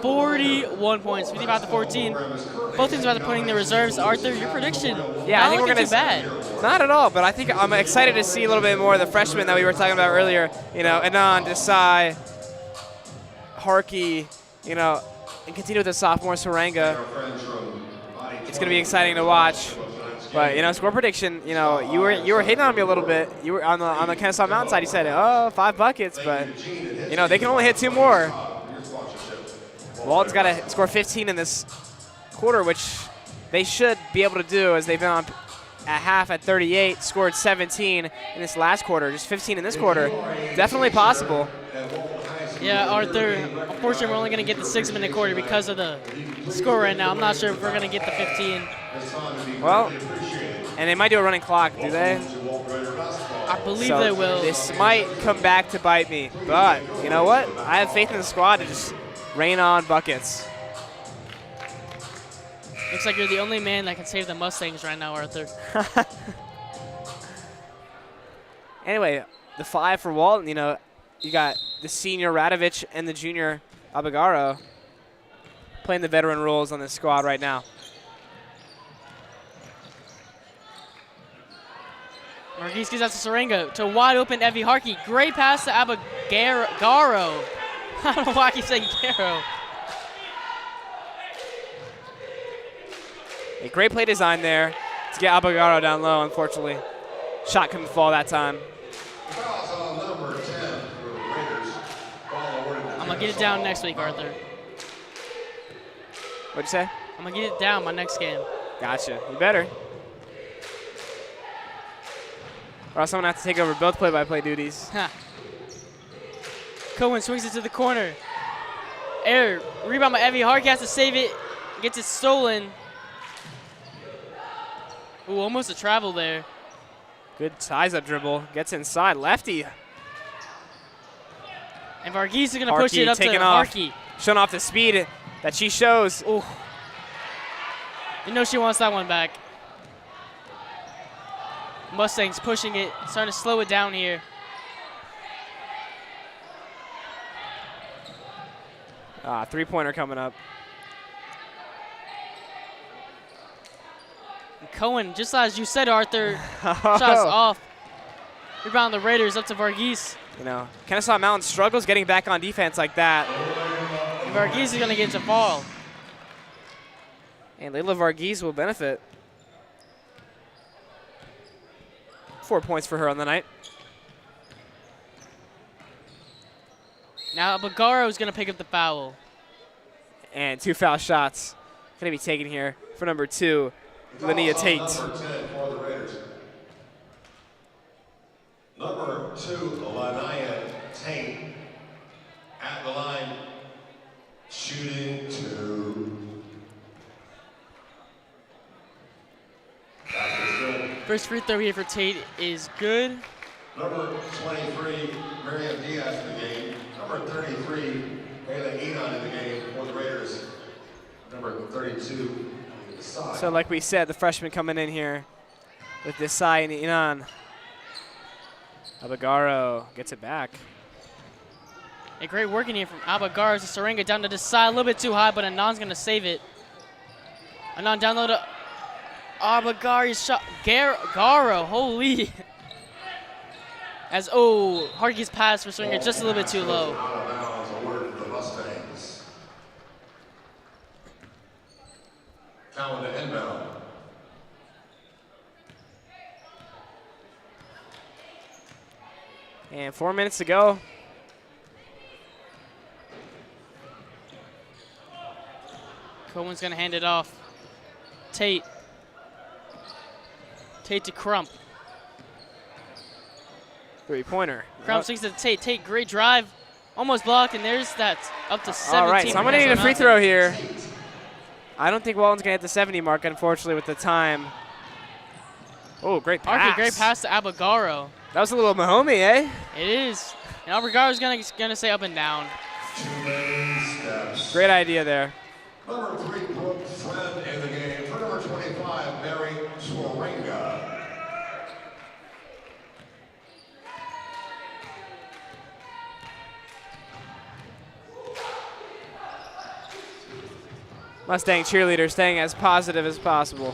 41 points, 55-14. Both teams about to put in their reserves. Arthur, your prediction? Yeah, I think we're going to bad. Not at all, but I think I'm excited to see a little bit more of the freshmen that we were talking about earlier. You know, Anand, Desai, Harkey, you know, and continue with the sophomore Saranga. It's going to be exciting to watch. But, you know, score prediction, you know, you were hitting on me a little bit. You were on the Kennesaw Mountain side. You said, oh, 5 buckets, but, you know, they can only hit 2 more. Walton's got to score 15 in this quarter, which they should be able to do, as they've been on at half at 38, scored 17 in this last quarter, just 15 in this quarter. Definitely possible. Yeah, Arthur, unfortunately we're only going to get the 6-minute quarter because of the score right now. I'm not sure if we're going to get the 15. Well, and they might do a running clock, do they? I believe So they will. This might come back to bite me, but you know what? I have faith in the squad to just rain on buckets. Looks like you're the only man that can save the Mustangs right now, Arthur. Anyway, the 5 for Walton, you know, you got the senior Radovich and the junior Abagaro playing the veteran roles on this squad right now. Marquise gives out to Saranga, to wide open Evie Harkey. Great pass to Abagaro. I don't know why I keep saying Garo. A great play design there to get Abagaro down low, unfortunately. Shot couldn't fall that time. I'm going to get it down next week, Arthur. What'd you say? I'm going to get it down my next game. Gotcha. You better. Or else I'm going to have to take over both play-by-play duties. Cohen swings it to the corner. Air. Rebound by Evie Harkey, has to save it. Gets it stolen. Ooh, almost a travel there. Good size-up dribble. Gets inside. Lefty. And Varghese is going to push it up to Harkey. Showing off the speed that she shows. Ooh. You know she wants that one back. Mustangs pushing it, starting to slow it down here. Three-pointer coming up. And Cohen, just as you said, Arthur, shots off. Rebound the Raiders up to Varghese. You know, Kennesaw Mountain struggles getting back on defense like that. And Varghese is going to get to fall. And Layla Varghese will benefit. 4 points for her on the night. Now Bagaro is going to pick up the foul. And 2 foul shots going to be taken here for number 2, Linnea Tate. Number 2, Linnea Tate at the line, shooting 2. First free throw here for Tate is good. Number 23, Miriam Diaz in the game. Number 33, Ayla Enon in the game for the Raiders. Number 32, Desai. So like we said, the freshmen coming in here with Desai and Enon. Abagaro gets it back. A great work in here from Abagaro to Saranga down to Desai. A little bit too high, but Anand's going to save it. Anand down low to Abagari's shot. Garo, holy. As, Harkey's pass for Saranga just a little bit too low. Out of bounds, awarded to the Mustangs. Cowan to inbound. And 4 minutes to go. Cohen's going to hand it off. Tate. Tate to Crump. Three-pointer. Crump swings to Tate. Tate, great drive. Almost blocked, and there's that up to 17. All right, so I'm going to need a free throw here. I don't think Walton's going to hit the 70 mark, unfortunately, with the time. Oh, great pass. Arky, great pass to Abagaro. That was a little Mahomey, eh? It is. And Abagaro's gonna say up and down. Great idea there. Number 3, Brooke Flynn in the game 25, Mary Swaringa. Mustang cheerleader staying as positive as possible.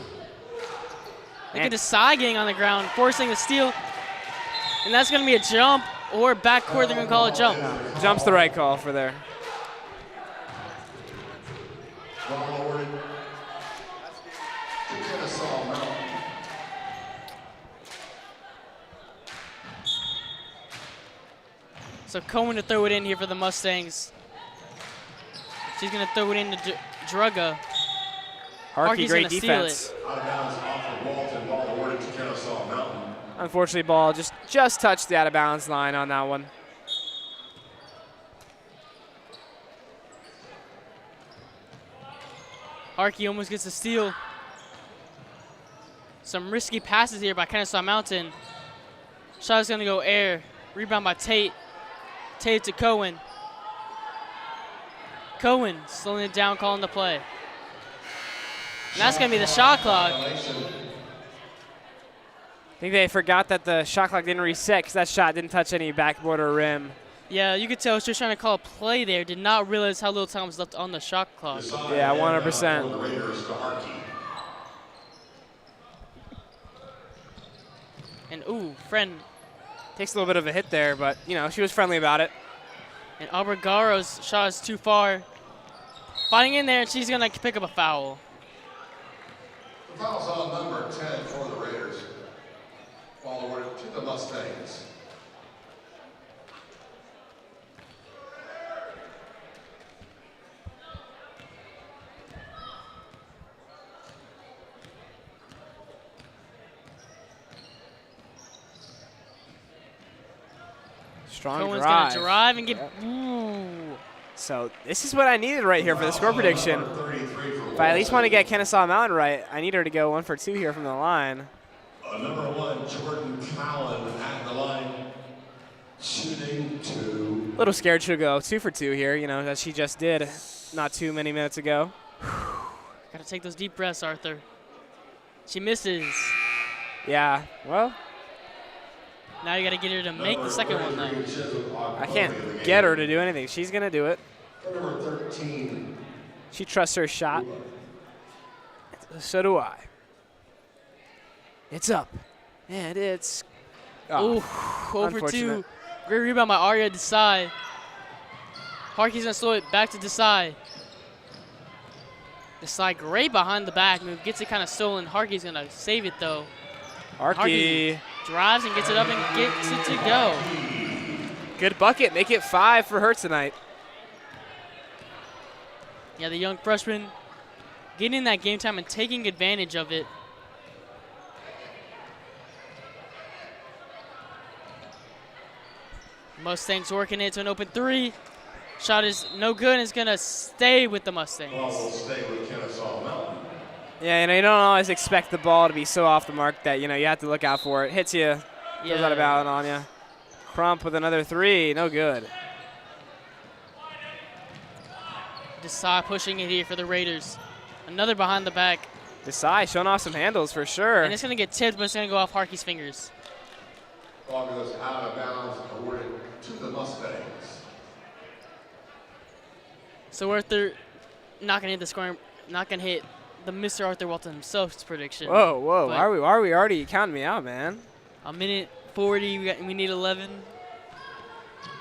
Look at Desai getting on the ground, forcing the steal. And that's going to be a jump or backcourt. They're going to call it jump. Jump's the right call for there. Ball awarded to Kennesaw Mountain. So Cohen to throw it in here for the Mustangs. She's going to throw it in to Drugga. Harkey, great steal defense. Out of bounds off of Walton. Ball awarded to Kennesaw Mountain. Unfortunately, ball just touched the out of bounds line on that one. Harkey almost gets a steal. Some risky passes here by Kennesaw Mountain. Shot is going to go air. Rebound by Tate. Tate to Cohen. Cohen slowing it down, calling the play. And that's going to be the shot clock. I think they forgot that the shot clock didn't reset because that shot didn't touch any backboard or rim. Yeah, you could tell she was trying to call a play there. Did not realize how little time was left on the shot clock. Yeah, 100%. Raiders to Harkey. And ooh, friend. Takes a little bit of a hit there, but you know, she was friendly about it. And Albergaro's shot is too far. Fighting in there, and she's going to pick up a foul. The foul's on number 10 for the Raiders. Ball awarded to the Mustangs. Strong Cohen's drive. going to drive and get. Yep. Ooh. So this is what I needed right here for the score prediction. If I at least want to get Kennesaw Mountain right, I need her to go 1 for 2 here from the line. Number 1, Jordan Cowan at the line, shooting 2. A little scared she'll go 2 for 2 here, you know, as she just did not too many minutes ago. Got to take those deep breaths, Arthur. She misses. Yeah, well, Now you got to get her to make the second one, though. I can't get her to do anything. She's going to do it. Number 13. She trusts her shot. So do I. It's up. And it's... Ooh, over 2. unfortunate. Great rebound by Arya Desai. Harkey's going to slow it back to Desai. Desai great behind the back move. Gets it kind of stolen. Harkey's going to save it, though. Harkey. Drives and gets it up and gets it to go. Good bucket. Make it 5 for her tonight. Yeah, the young freshman getting in that game time and taking advantage of it. Mustangs working it to an open 3. Shot is no good, and it's going to stay with the Mustangs. Ball will stay with Kennesaw Mountain. Yeah, you know, you don't always expect the ball to be so off the mark that, you know, you have to look out for it. Hits you, goes out of bounds on you. Crump with another 3, no good. Desai pushing it here for the Raiders. Another behind the back. Desai showing off some handles for sure. And it's going to get tipped, but it's going to go off Harkey's fingers. Ball goes out of bounds, awarded to the Mustangs. So Arthur not going to hit the scoring, not going to hit the Mr. Arthur Walton himself's prediction. Whoa, whoa, But why are we already counting me out, man? a minute 40, we need 11.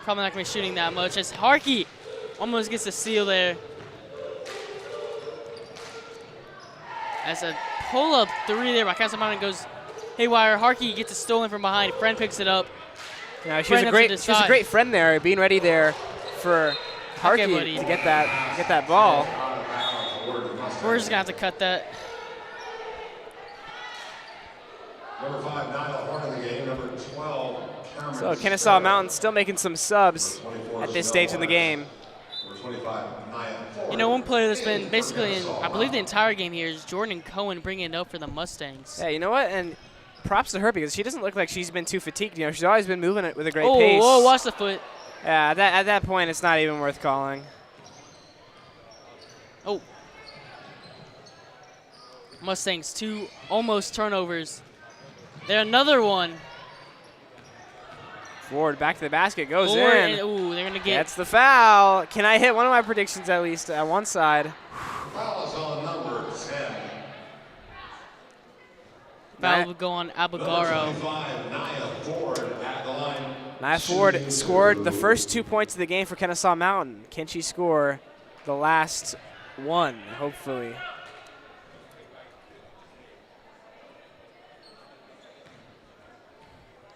Probably not going to be shooting that much. As Harkey almost gets a steal there. As a pull-up 3 there by Kennesaw Mountain goes haywire. Harkey gets it stolen from behind. Friend picks it up. Yeah, she was a great friend there, being ready there for Harkey to get that ball. We're just going to have to cut that. Number 5, Nyla Horn in the game. Number 12, Cameron So Kennesaw Mountain still making some subs at this stage in the game. Number 25, Nia Ford. You know, one player that's been basically in, I believe, the entire game here is Jordan Cohen bringing it up for the Mustangs. Yeah, you know what? And props to her because she doesn't look like she's been too fatigued. You know, she's always been moving it with a great pace. Oh, watch the foot. Yeah, at that point, it's not even worth calling. Oh. Mustangs, 2 almost turnovers. There another one. Ford back to the basket, goes Ford, in. and, ooh, they're gonna get. That's the foul. Can I hit one of my predictions at least at one side? Foul is on number 10. Foul will go on Abogaro. Number 25, Nia Ford at the line. Nia Ford scored the first 2 points of the game for Kennesaw Mountain. Can she score the last one, hopefully?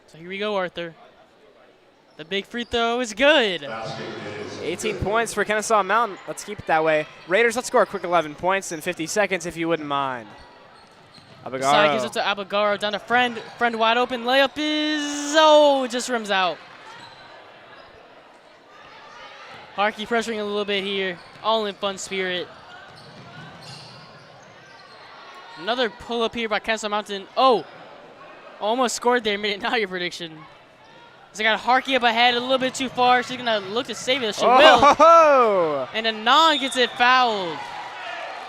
So here we go, Arthur. The big free throw is good. 18 points for Kennesaw Mountain. Let's keep it that way. Raiders, let's score a quick 11 points in 50 seconds if you wouldn't mind. Side gives it Abogaro. to Abogaro. Down to Friend. Friend wide open. Layup is, oh, just rims out. Harkey pressuring a little bit here. All in fun spirit. Another pull up here by Kennesaw Mountain. Oh, almost scored there. Made it not your prediction. So got Harkey up ahead a little bit too far. She's going to look to save it. She will. Oh! And Anon gets it fouled.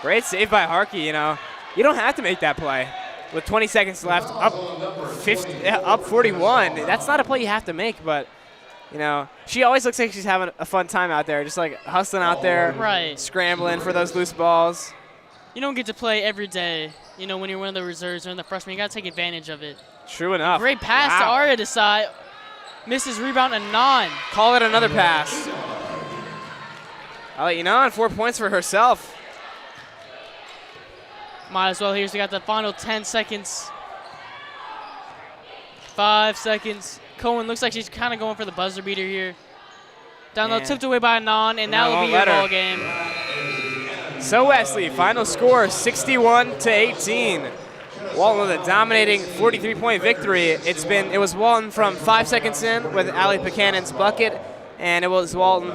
Great save by Harkey, you know. You don't have to make that play. With 20 seconds left, up 41. That's not a play you have to make, but, you know, she always looks like she's having a fun time out there, just like hustling out there, Right. scrambling for those loose balls. You don't get to play every day, you know, when you're one of the reserves or in the freshman. You got to take advantage of it. True enough. Great pass to Aria to side. Misses rebound Anon. Call it another pass. I'll let you know, on 4 points for herself. Might as well here. So we got the final 10 seconds. 5 seconds. Cohen looks like she's kind of going for the buzzer beater here. Down low, tipped away by Anon, and that will be your ball game. So Wesley, final score 61-18. Walton with a dominating 43-point victory. It was Walton from 5 seconds in with Allie Buchanan's bucket, and it was Walton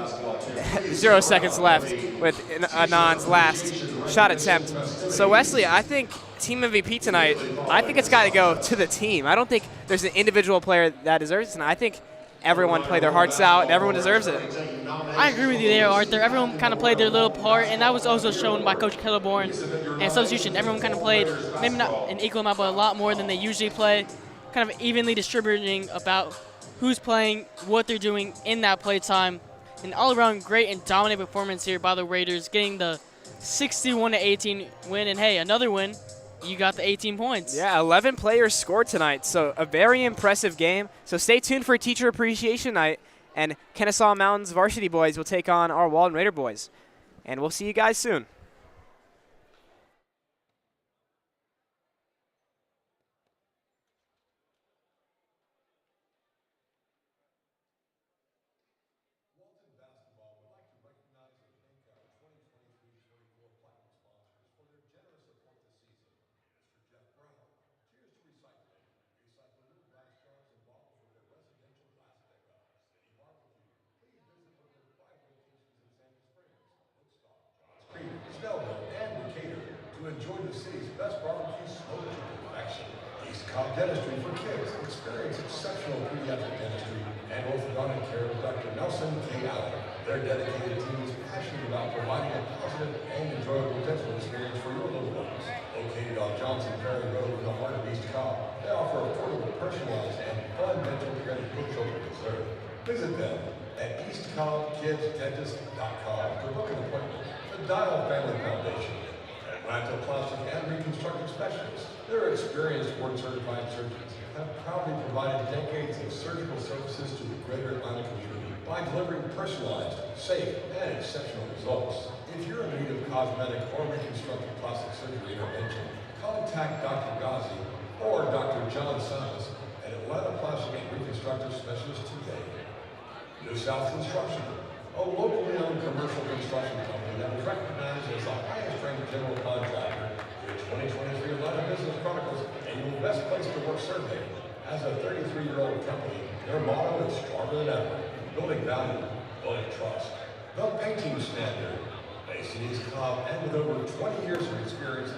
0 seconds left with Anon's last shot attempt. So Wesley, I think team MVP tonight, I think it's got to go to the team. I don't think there's an individual player that deserves it tonight. I think everyone played their hearts out, and everyone deserves it. I agree with you there, Arthur. Everyone kind of played their little part, and that was also shown by Coach Kelleborn. And substitution, everyone kind of played, maybe not an equal amount, but a lot more than they usually play, kind of evenly distributing about who's playing, what they're doing in that play time. An all-around great and dominant performance here by the Raiders, getting the 61-18 win. And, hey, another win. You got the 18 points. Yeah, 11 players scored tonight, so a very impressive game. So stay tuned for Teacher Appreciation Night, and Kennesaw Mountain's Varsity Boys will take on our Walton Raider Boys. And we'll see you guys soon. Enjoy the city's best barbecue smoked to perfection. East Cobb Dentistry for kids. Experience exceptional pediatric dentistry and orthodontic care with Dr. Nelson K. Allen. Their dedicated team is passionate about providing a positive and enjoyable dental experience for your little ones. Located on Johnson Ferry Road in the heart of East Cobb, they offer affordable, personalized, and fun dental care that your children deserve. Visit them at eastcobbkidsdentist.com to book an appointment. The Dial Family Foundation. Rhinoplastic and reconstructive specialists. Their experienced board-certified surgeons have proudly provided decades of surgical services to the greater Atlanta community by delivering personalized, safe, and exceptional results. If you're in need of cosmetic or reconstructive plastic surgery intervention, contact Dr. Ghazi or Dr. John Santos at Atlanta Plastic and Reconstructive Specialists today. New South Construction, a locally owned commercial construction company that was recognized as the highest-ranked general contractor in the 2023 Atlanta Business Chronicles Annual Best Place to Work Survey. As a 33-year-old company, their motto is stronger than ever, building value, building trust. The Painting Standard, based in East Cobb and with over 20 years of experience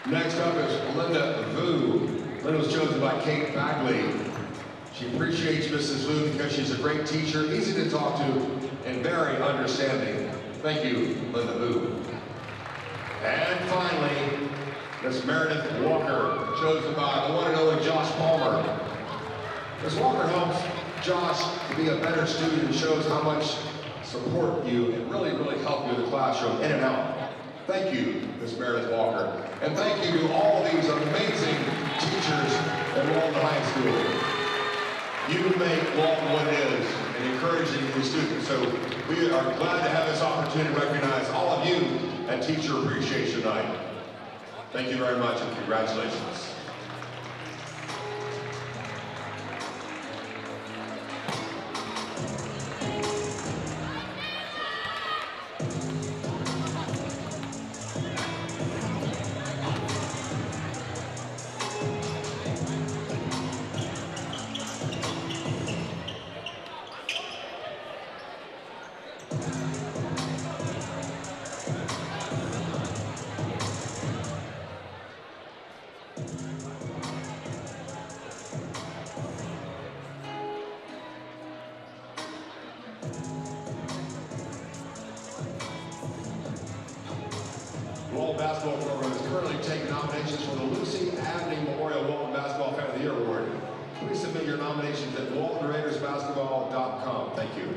Next up is Linda Vu. Linda was chosen by Kate Bagley. She appreciates Mrs. Vu because she's a great teacher, easy to talk to, and very understanding. Thank you, Linda Vu. And finally, Miss Meredith Walker, chosen by the one and only Josh Palmer. Miss Walker helps Josh to be a better student and shows how much support you and really help you in the classroom, in and out. Thank you, Miss Meredith Walker. And thank you to all these amazing teachers at Walton High School. You make Walton what it is and encouraging the students. So we are glad to have this opportunity to recognize all of you at Teacher Appreciation Night. Thank you very much and congratulations. The Walton Basketball Program is currently taking nominations for the Lucy Abney Memorial Walton Basketball Fan of the Year Award. Please submit your nominations at waltonraidersbasketball.com. Thank you.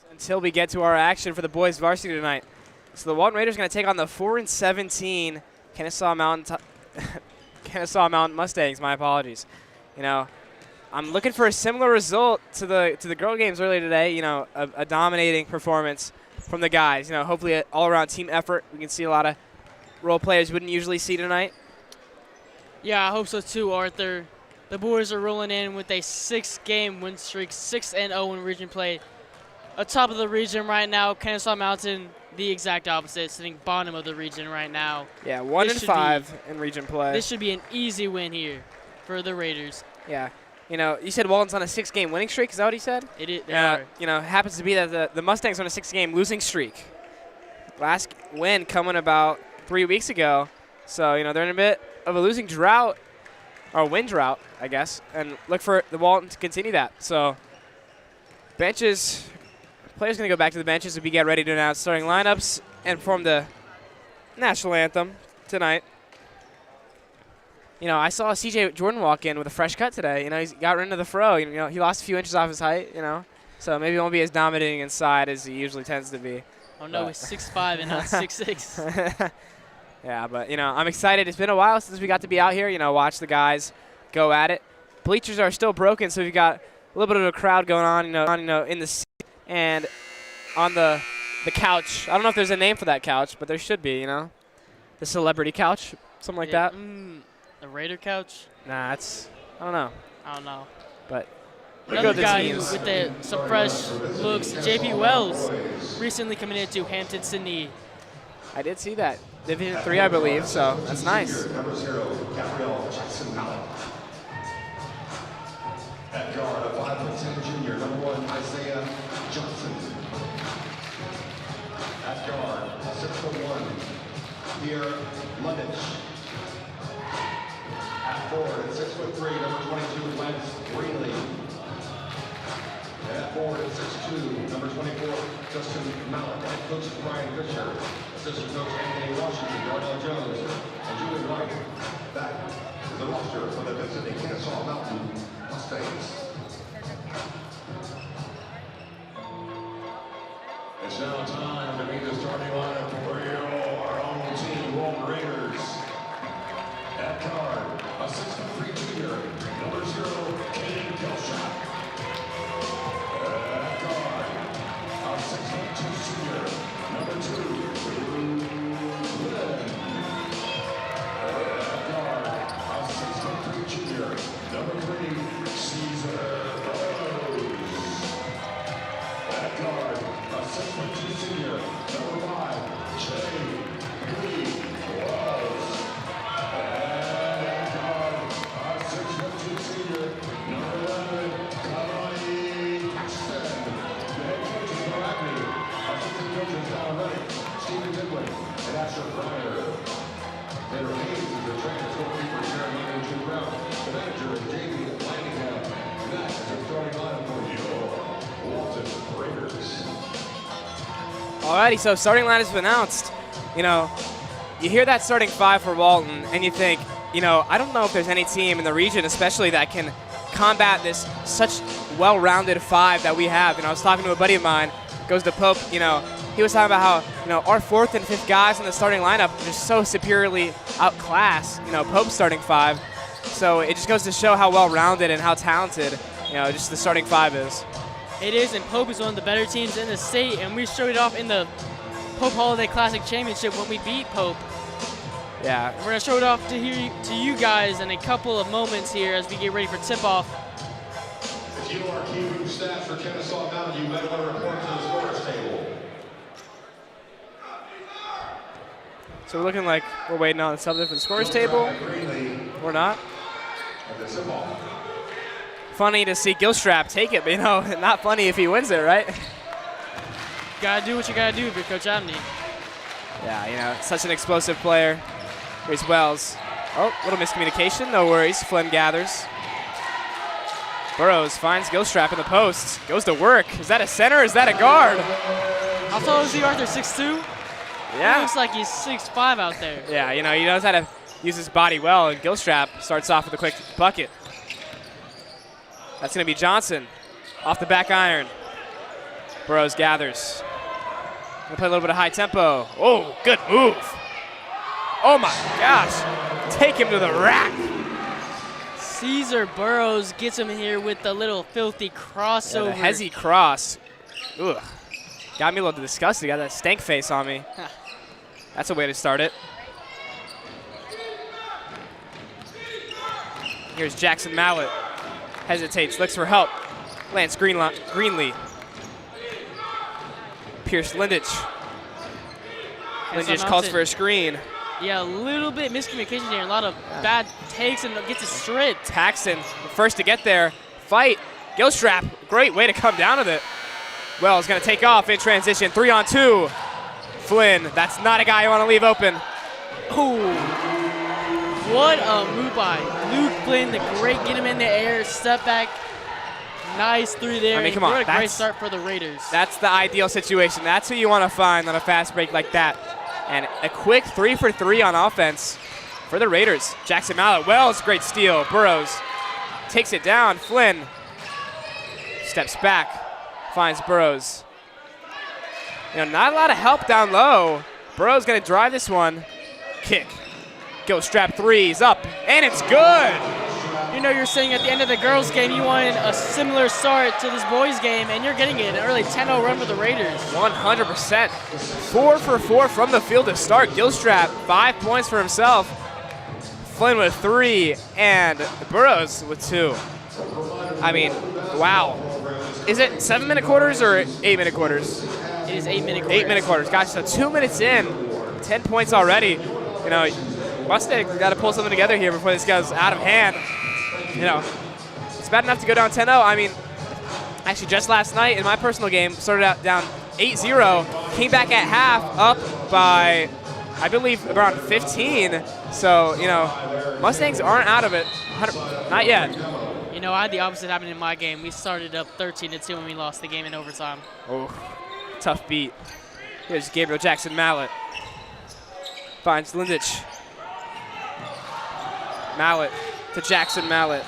until we get to our action for the boys varsity tonight. So the Walton Raiders are going to take on the 4-17 Kennesaw Mountain Kennesaw Mountain Mustangs. My apologies. You know, I'm looking for a similar result to the girl games earlier today. You know, a dominating performance from the guys. You know, hopefully an all-around team effort. We can see a lot of role players we wouldn't usually see tonight. Yeah, I hope so too, Arthur. The boys are rolling in with a 6-game win streak, 6-0 in region play. Atop of the region right now, Kennesaw Mountain, the exact opposite, sitting bottom of the region right now. Yeah, 1-5 in region play. This should be an easy win here for the Raiders. Yeah. You know, you said Walton's on a 6-game winning streak. Is that what he said? It is. They are. You know, it happens to be that the Mustangs on a 6-game losing streak. Last win coming about 3 weeks ago. So, you know, they're in a bit of a losing drought, or win drought, I guess, and look for the Walton to continue that. So, benches, players going to go back to the benches as we get ready to announce starting lineups and perform the national anthem tonight. You know, I saw C.J. Jordan walk in with a fresh cut today. You know, he's got into the fro. You know, he lost a few inches off his height, you know. So maybe he won't be as dominating inside as he usually tends to be. Oh, no, he's 6'5" and not 6'6". Yeah, but, you know, I'm excited. It's been a while since we got to be out here, you know, watch the guys go at it. Bleachers are still broken, so we've got a little bit of a crowd going on, you know, in the seat and on the couch. I don't know if there's a name for that couch, but there should be, you know. The celebrity couch, something like that. The Raider couch? Nah, I don't know. I don't know. But another guy with some fresh looks, J.P. Wells, recently committed to Hampton Sydney. I did see that. Division 3, I believe, so that's nice. Number 0, Gabrielle Jackson Mallett. At guard, a 5'10" junior, number 1, Isaiah Johnson. At guard, a 6'1", Pierre Lundich. At forward, at 6'3", number 22, Lance Greenlee. At forward, at 6'2", number 24, Justin Mallett. Head coach Brian Fisher. Assistant coach Anthony Washington, Darnell Jones, and Julie Wright. Back to the roster for the visiting Kennesaw Mountain Mustangs. It's now time to meet the starting lineup for our own team, Walton Raiders. At guard, a 6'3" junior, number 0, Kane Gilshot. At guard, a 6'2" senior, number 2, junior, number 3, Caesar Rose. At guard, a 6'2" senior, number 5, Jay Lee Wells. At guard, a 6'2" senior, number 11, Kalani Paxton. The head coach is Bill Acme. Assistant coaches Don Reddick, Stephen Goodwin, and Asher Fryer. Taylor Hayes is the trainer, goalkeeper, Jeremy and Jim Brown. The manager is Jamie Lanningham. And that is our starting lineup for your Walton Raiders. Alrighty, so starting lineup is announced. You know, you hear that starting 5 for Walton, and you think, you know, I don't know if there's any team in the region, especially that can combat this such well-rounded 5 that we have. You know, I was talking to a buddy of mine, goes to Pope, you know, he was talking about how, you know, our 4th and 5th guys in the starting lineup are just so superiorly outclassed, you know, Pope's starting 5. So it just goes to show how well-rounded and how talented, you know, just the starting 5 is. It is, and Pope is one of the better teams in the state, and we showed it off in the Pope Holiday Classic Championship when we beat Pope. Yeah. We're going to show it off to you guys in a couple of moments here as we get ready for tip-off. If you are keeping stats for Kennesaw Mountain, you might want to report to the scorers table. So we're looking like we're waiting on something for the scores table. We're not. Funny to see Gilstrap take it, but, you know, not funny if he wins it, right? Gotta do what you gotta do if you're Coach Abney. Yeah, you know, such an explosive player. Here's Wells. Oh, little miscommunication. No worries. Flynn gathers. Burrows finds Gilstrap in the post. Goes to work. Is that a center or is that a guard? How tall is he, Arthur? 6'2"? Yeah. He looks like he's 6'5" out there. Yeah, you know, he knows how to use his body well, and Gilstrap starts off with a quick bucket. That's going to be Johnson off the back iron. Burrows gathers. Gonna play a little bit of high tempo. Oh, good move. Oh my gosh. Take him to the rack. Caesar Burrows gets him here with the little filthy crossover. Yeah, the hezzy cross. Ugh. Got me a little disgusted. Got that stank face on me. That's a way to start it. Here's Jackson Mallett. Hesitates, looks for help. Lance Greenlee. Pierce Lindich. Lindich calls for a screen. Yeah, a little bit miscommunication here. A lot of bad takes and gets it stripped. Paxton, first to get there. Fight. Gilstrap, great way to come down with it. Wells going to take off in transition. 3-on-2. Flynn, that's not a guy you want to leave open. Ooh. What a move by Luke Flynn. The great get him in the air, step back. Nice through there. I mean, come on. What a great start for the Raiders. That's the ideal situation. That's who you want to find on a fast break like that. And a quick 3 for 3 on offense for the Raiders. Jackson Mallett, Wells, great steal. Burrows takes it down. Flynn steps back, finds Burrows. You know, not a lot of help down low. Burrows going to drive this one. Kick. Go strap threes up, and it's good. You know, you're saying at the end of the girls' game you wanted a similar start to this boys' game, and you're getting it. An early 10-0 run for the Raiders. 100%. 4 for 4 from the field to start. Gilstrap, 5 points for himself. Flynn with 3, and Burrows with 2. I mean, wow. Is it 7-minute quarters or 8-minute quarters? It is 8-minute quarters. 8-minute quarters. Gosh, so 2 minutes in, 10 points already. You know, Mustangs got to pull something together here before this goes out of hand. You know, it's bad enough to go down 10-0. I mean, actually just last night in my personal game, started out down 8-0, came back at half up by, I believe, around 15. So, you know, Mustangs aren't out of it. Not yet. You know, I had the opposite happen in my game. We started up 13-2 when we lost the game in overtime. Oh, tough beat. Here's Gabriel Jackson Mallett. Finds Lindich. Mallett to Jackson Mallett.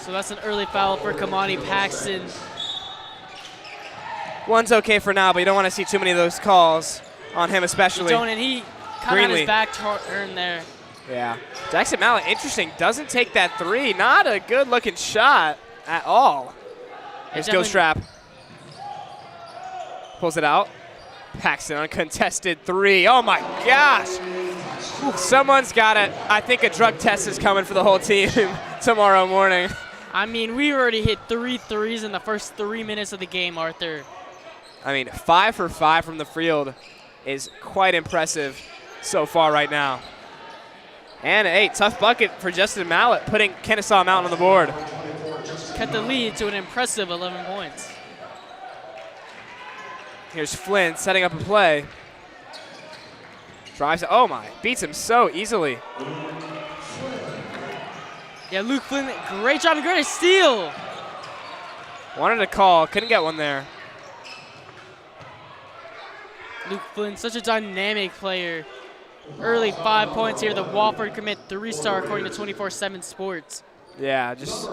So that's an early foul for Kamani Paxton. One's okay for now, but you don't want to see too many of those calls on him especially. You don't, and he kind of had his back turned there. Yeah. Jackson Mallett, interesting, doesn't take that 3. Not a good-looking shot at all. Here's Gilstrap. Pulls it out. Paxton uncontested 3. Oh, my gosh. Someone's got it. I think a drug test is coming for the whole team tomorrow morning. I mean, we already hit 3 threes in the first 3 minutes of the game, Arthur. I mean, 5 for 5 from the field is quite impressive so far right now. And a tough bucket for Justin Mallett, putting Kennesaw Mountain on the board. Cut the lead to an impressive 11 points. Here's Flynn setting up a play. Drives, oh my, beats him so easily. Yeah, Luke Flynn, great job and great steal. Wanted a call, couldn't get one there. Luke Flynn, such a dynamic player. Early 5 points here. The Wofford commit 3-star according to 24/7 Sports. Yeah, just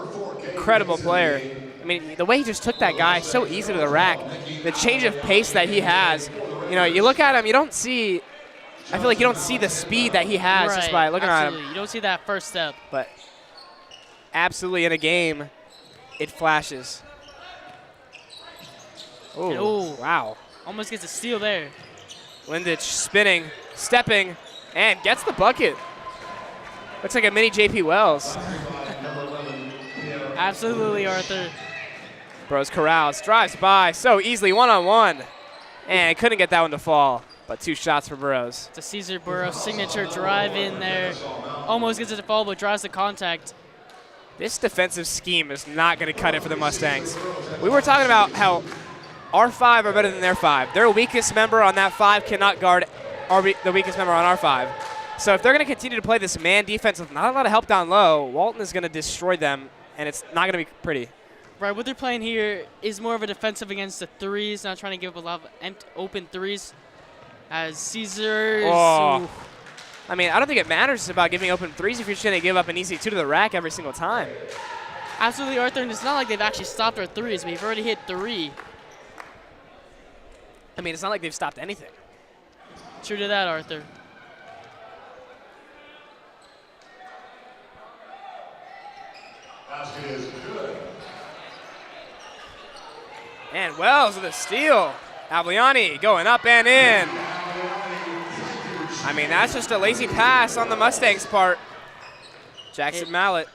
incredible player. I mean, the way he just took that guy so easy to the rack, the change of pace that he has. You know, you look at him, you don't see, I feel like you don't see the speed that he has just by looking at him. You don't see that first step. But absolutely in a game, it flashes. Oh, wow. Almost gets a steal there. Lindich spinning, stepping, and gets the bucket. Looks like a mini JP Wells. Absolutely, Arthur. Burrows corrals, drives by so easily, one-on-one. And couldn't get that one to fall, but 2 shots for Burrows. It's a Caesar Burrows signature drive in there. Almost gets it to fall, but drives the contact. This defensive scheme is not going to cut it for the Mustangs. We were talking about how our 5 are better than their 5. Their weakest member on that 5 cannot guard the weakest member on our 5. So if they're going to continue to play this man defense with not a lot of help down low, Walton is going to destroy them, and it's not going to be pretty. Right, what they're playing here is more of a defensive against the threes, not trying to give up a lot of open threes. As Caesar I mean, I don't think it matters about giving open threes if you're just going to give up an easy 2 to the rack every single time. Absolutely, Arthur, and it's not like they've actually stopped our threes. We've already hit 3. I mean, it's not like they've stopped anything. True to that, Arthur. Basket is good. And Wells with a steal. Abliani going up and in. I mean, that's just a lazy pass on the Mustangs' part. Jackson Mallett.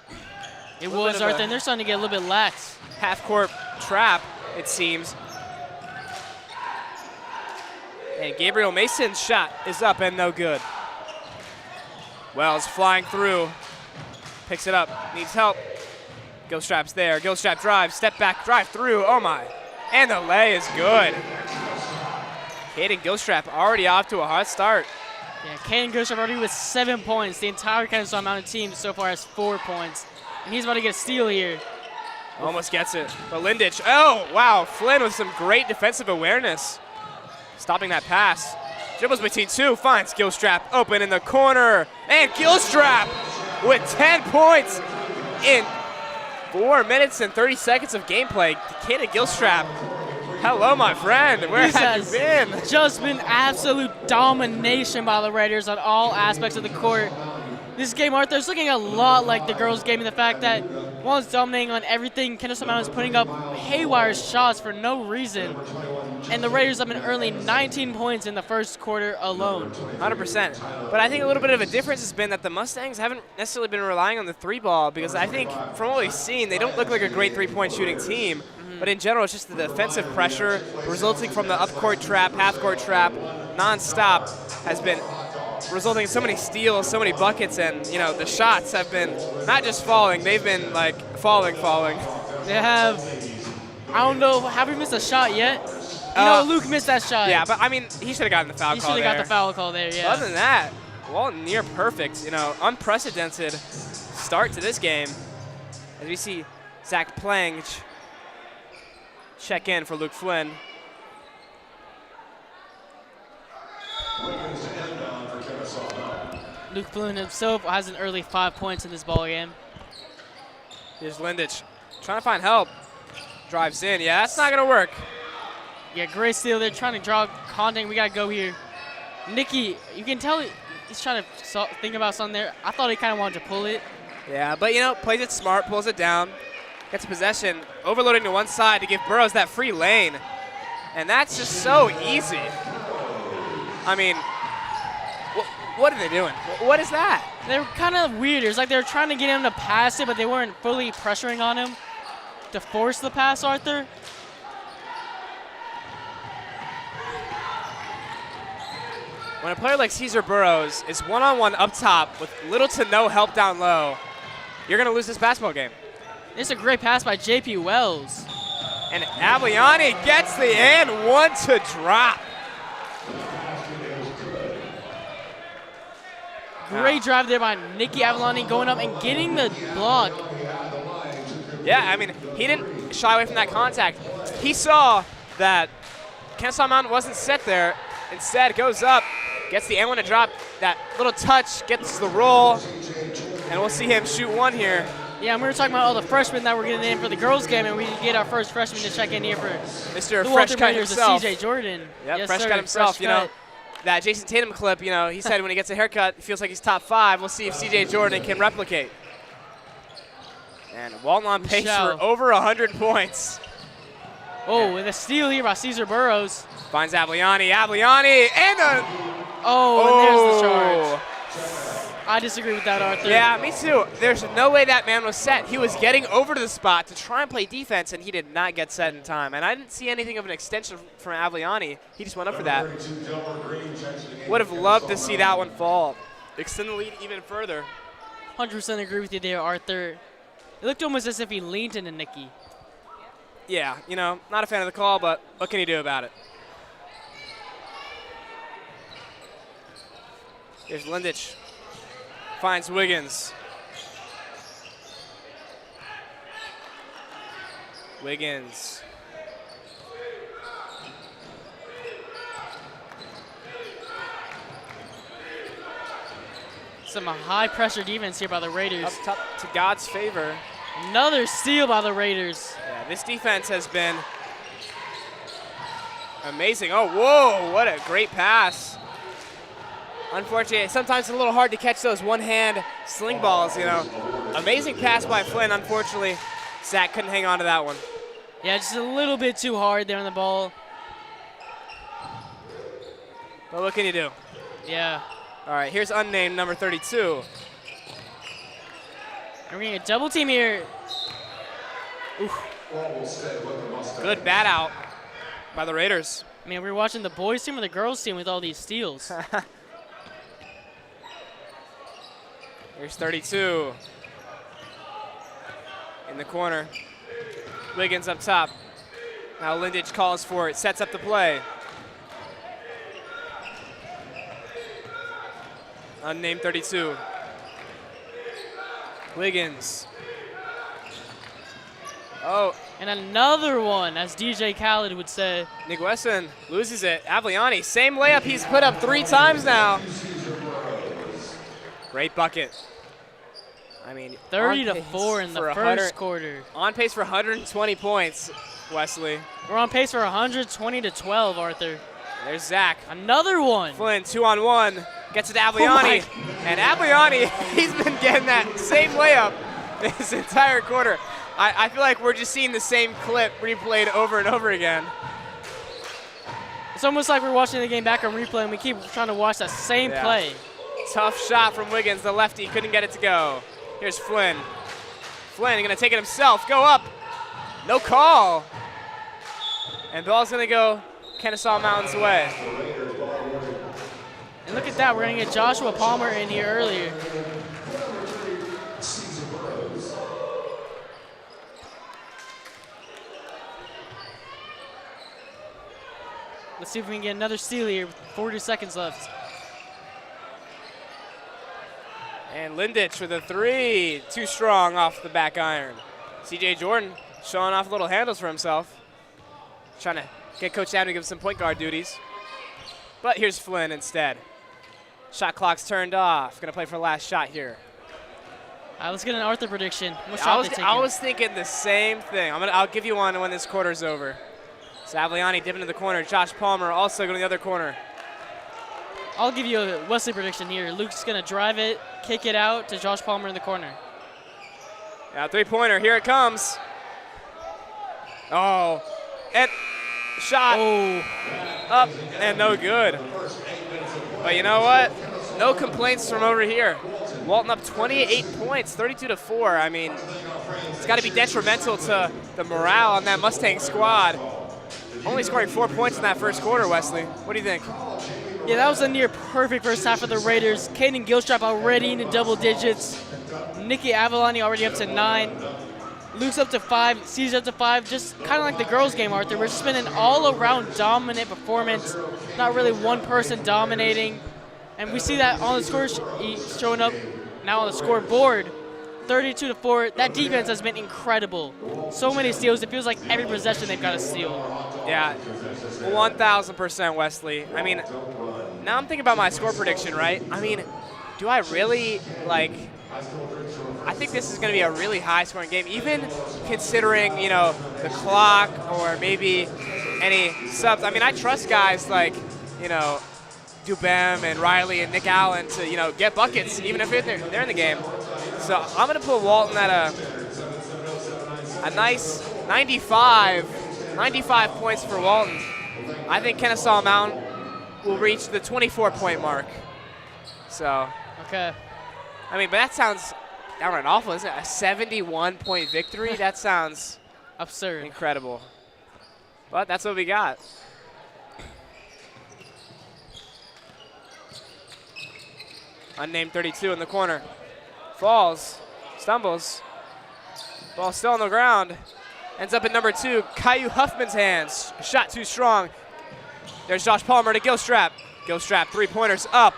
It was, Arthur, and they're starting to get a little bit lax. Half-court trap, it seems. And Gabriel Mason's shot is up and no good. Wells flying through. Picks it up, needs help. Gilstrap's there, Gilstrap drives, step back, drive through, oh my. And the lay is good. Caden Gilstrap already off to a hot start. Yeah, Caden Gilstrap already with 7 points. The entire Kennesaw Mountain team so far has 4 points. And he's about to get a steal here. Almost gets it, but Lindich, oh wow, Flynn with some great defensive awareness. Stopping that pass. Dribbles between 2, finds Gilstrap open in the corner. And Gilstrap with 10 points in 4 minutes and 30 seconds of gameplay. Caden Gilstrap, hello, my friend. Where have you been? Just been absolute domination by the Raiders on all aspects of the court. This game, Arthur, is looking a lot like the girls' game in the fact that one's dominating on everything. Kennesaw Mountain is putting up haywire shots for no reason. And the Raiders have been earning 19 points in the first quarter alone. 100%. But I think a little bit of a difference has been that the Mustangs haven't necessarily been relying on the 3-ball because I think from what we've seen, they don't look like a great 3-point shooting team. But in general, it's just the defensive pressure resulting from the up-court trap, half-court trap, nonstop has been resulting in so many steals, so many buckets, and you know the shots have been not just falling; they've been like falling. They have. I don't know. Have we missed a shot yet? Luke missed that shot. Yeah, but I mean, he should have gotten the foul call there. He should have got the foul call there. Yeah. Other than that, Walton near perfect. You know, unprecedented start to this game. As we see Zach Plange check in for Luke Flynn. Luke Flynn himself has an early 5 points in this ball game. Here's Lindich trying to find help. Drives in. Yeah, that's not going to work. Yeah, great steal. They're trying to draw contact. We got to go here. Nicky, you can tell he's trying to think about something there. I thought he kind of wanted to pull it. Yeah, but, you know, plays it smart, pulls it down, gets possession, overloading to one side to give Burrows that free lane. And that's just so easy. I mean, what are they doing? What is that? They were kind of weird. It's like they were trying to get him to pass it, but they weren't fully pressuring on him to force the pass, Arthur. When a player like Caesar Burrows is one-on-one up top with little to no help down low, you're going to lose this basketball game. It's a great pass by J.P. Wells. And Abliani gets the and one to drop. Great drive there by Nicky Avalani going up and getting the block. Yeah, I mean, he didn't shy away from that contact. He saw that Kennesaw Mountain wasn't set there. Instead, goes up, gets the and one to drop. That little touch gets the roll, and we'll see him shoot one here. Yeah, and we were talking about all the freshmen that were getting in for the girls' game, and we get our first freshman to check in here for Mr. the Fresh Walton Cut Raiders, himself. CJ Jordan. Yep, Yes, Fresh sir, Cut himself. Fresh You know, cut. that Jason Tatum clip, you know, he said when he gets a haircut, he feels like he's top 5. We'll see if CJ Jordan can replicate. And Walton on pace for over 100 points. Oh, and a steal here by Caesar Burrows. Finds Abliani, and a... Oh, and there's the charge. I disagree with that, Arthur. Yeah, me too. There's no way that man was set. He was getting over to the spot to try and play defense, and he did not get set in time. And I didn't see anything of an extension from Abliani. He just went up for that. Would have loved to see that one fall. Extend the lead even further. 100% agree with you there, Arthur. It looked almost as if he leaned into Nicky. Yeah, you know, not a fan of the call, but what can you do about it? Here's Lindich. Finds Wiggins. Wiggins. Some high pressure defense here by the Raiders. Up top to God's favor. Another steal by the Raiders. Yeah, this defense has been amazing. Oh, whoa, what a great pass. Unfortunately, sometimes it's a little hard to catch those one-hand sling balls, you know. Amazing pass by Flynn. Unfortunately, Zach couldn't hang on to that one. Yeah, just a little bit too hard there on the ball. But what can you do? Yeah. All right, here's unnamed number 32. And we're getting a double team here. Oof. Good bat out by the Raiders. I mean, we're watching the boys team or the girls team with all these steals. Here's 32 in the corner. Wiggins up top. Now Lindich calls for it, sets up the play. Unnamed 32. Wiggins. Oh. And another one, as DJ Khaled would say. Nick Wesson loses it. Avliani, same layup he's put up 3 times now. Great bucket. I mean, 30-4 in the first quarter. On pace for 120 points, Wesley. We're on pace for 120-12, Arthur. There's Zach. Another one. Flynn, 2-on-1. Gets it to Avliani. And Avliani, he's been getting that same layup this entire quarter. I feel like we're just seeing the same clip replayed over and over again. It's almost like we're watching the game back on replay and we keep trying to watch that same play. Tough shot from Wiggins, the lefty, couldn't get it to go. Here's Flynn. Flynn gonna take it himself, go up. No call. And ball's gonna go Kennesaw Mountain's way. And look at that, we're gonna get Joshua Palmer in here earlier. Let's see if we can get another steal here with 40 seconds left. And Lindich with a 3. Too strong off the back iron. CJ Jordan showing off little handles for himself. Trying to get Coach Adam to give him some point guard duties. But here's Flynn instead. Shot clock's turned off. Gonna play for the last shot here. All right, let's get an Arthur prediction. What shot they taking? I was thinking the same thing. I'll give you one when this quarter's over. Savliani dipping into the corner. Josh Palmer also going to the other corner. I'll give you a Wesley prediction here. Luke's going to drive it, kick it out to Josh Palmer in the corner. Yeah, 3-pointer. Here it comes. Oh. And shot. Oh. Up and no good. But you know what? No complaints from over here. Walton up 28 points, 32-4. I mean, it's got to be detrimental to the morale on that Mustang squad. Only scoring 4 points in that first quarter, Wesley. What do you think? Yeah, that was a near perfect first half for the Raiders. Caden Gilstrap already in the double digits. Nikki Avellani already up to 9. Luke's up to 5. C's up to 5. Just kind of like the girls' game, Arthur. We're just been an all-around dominant performance. Not really one person dominating. And we see that on the score showing up now on the scoreboard. 32-4. That defense has been incredible. So many steals. It feels like every possession they've got a steal. Yeah, 1,000%, Wesley. I mean, now I'm thinking about my score prediction, right? I mean, do I really, like, I think this is going to be a really high-scoring game, even considering, you know, the clock or maybe any subs. I mean, I trust guys like, you know, Dubem and Riley and Nick Allen to, you know, get buckets, even if they're in the game. So I'm going to put Walton at a nice 95 points for Walton. I think Kennesaw Mountain will reach the 24-point mark. So. Okay. I mean, but that sounds downright awful, isn't it? A 71-point victory? That sounds absurd. Incredible. But that's what we got. Unnamed 32 in the corner. Falls, stumbles. Ball still on the ground. Ends up at number 2, Caillou Huffman's hands. Shot too strong. There's Josh Palmer to Gilstrap. Gilstrap, 3-pointers up.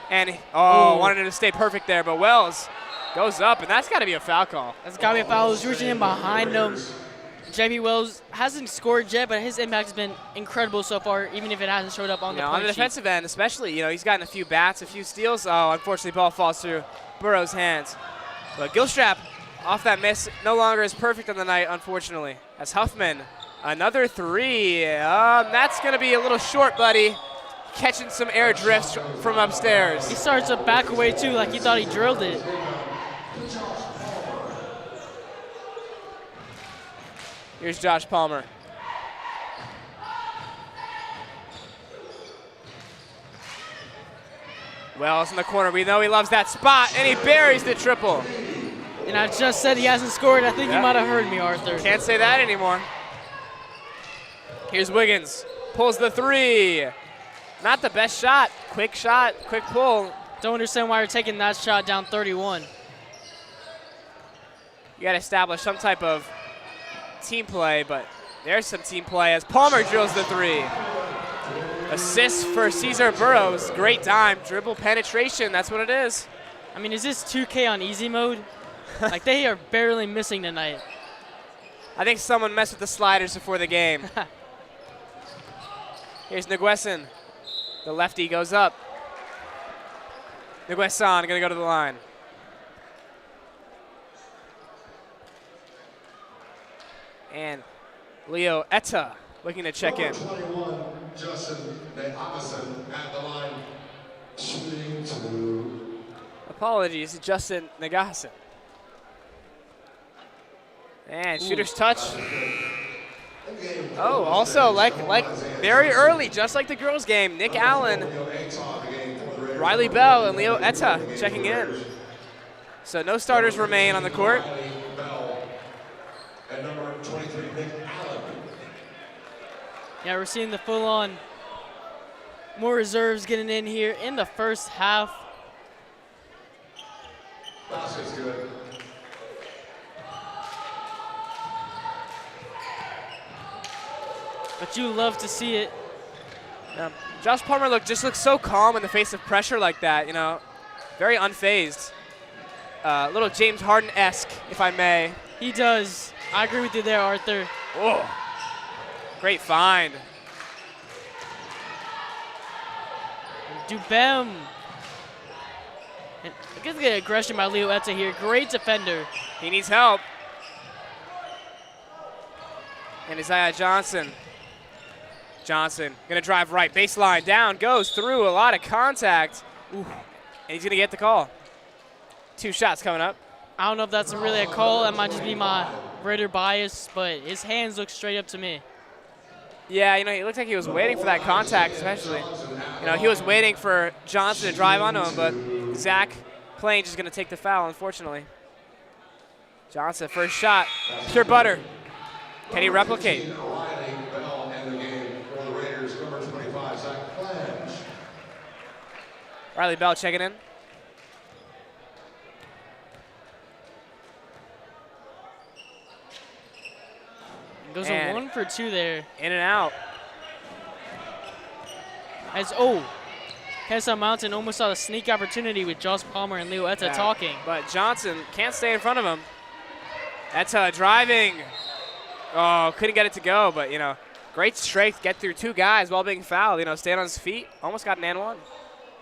And, wanted him to stay perfect there, but Wells goes up, and that's got to be a foul call. That's got to be a foul. He was reaching in behind him. JB Wells hasn't scored yet, but his impact has been incredible so far, even if it hasn't showed up on the point on the sheet. defensive end, especially, he's gotten a few bats, a few steals. Oh, unfortunately, ball falls through Burrows' hands. But Gilstrap, off that miss, no longer as perfect on the night, unfortunately. As Huffman, another 3. That's going to be a little short, buddy. Catching some air drifts from upstairs. He starts to back away, too, like he thought he drilled it. Here's Josh Palmer. Wells in the corner. We know he loves that spot, and he buries the triple. And I just said he hasn't scored. I think you might have heard me, Arthur. Can't say that anymore. Here's Wiggins. Pulls the 3. Not the best shot. Quick pull. Don't understand why you're taking that shot down 31. You got to establish some type of team play, but there's some team play as Palmer drills the 3. Assist for Cesar Burrows. Great dime. Dribble penetration. That's what it is. I mean, is this 2K on easy mode? Like, they are barely missing tonight. I think someone messed with the sliders before the game. Here's Nguesson. The lefty goes up. Nguesson going to go to the line. And Leo Etta looking to check in. 21, Justin Naghasan at the line, shooting 2. Apologies to Justin Naghasan. And shooter's touch. Oh, also like very early, just like the girls' game, Nick Allen, Riley Bell, and Leo Etta checking in. So no starters remain on the court. And number 23, Nick Allen. Yeah, we're seeing the full-on more reserves getting in here in the first half. Basket's good. But you love to see it. Josh Palmer just looks so calm in the face of pressure like that, very unfazed. Little James Harden-esque, if I may. He does. I agree with you there, Arthur. Oh, great find. Dubem. And look at the aggression by Leo Etta here. Great defender. He needs help. And Isaiah Johnson. Johnson gonna drive right, baseline, down, goes through, a lot of contact. Ooh. And he's gonna get the call. 2 shots coming up. I don't know if that's really a call. That might just be my Raider bias, but his hands look straight up to me. Yeah, he looked like he was waiting for that contact, especially. He was waiting for Johnson to drive onto him, but Zach Plain just gonna take the foul, unfortunately. Johnson, first shot, pure butter. Can he replicate? Riley Bell checking in. Goes a 1 for 2 there. In and out. Kennesaw Mountain almost saw a sneak opportunity with Josh Palmer and Leo Etta talking. But Johnson can't stay in front of him. Etta driving. Oh, couldn't get it to go, but, great strength, get through 2 guys while being fouled. Staying on his feet, almost got an and 1.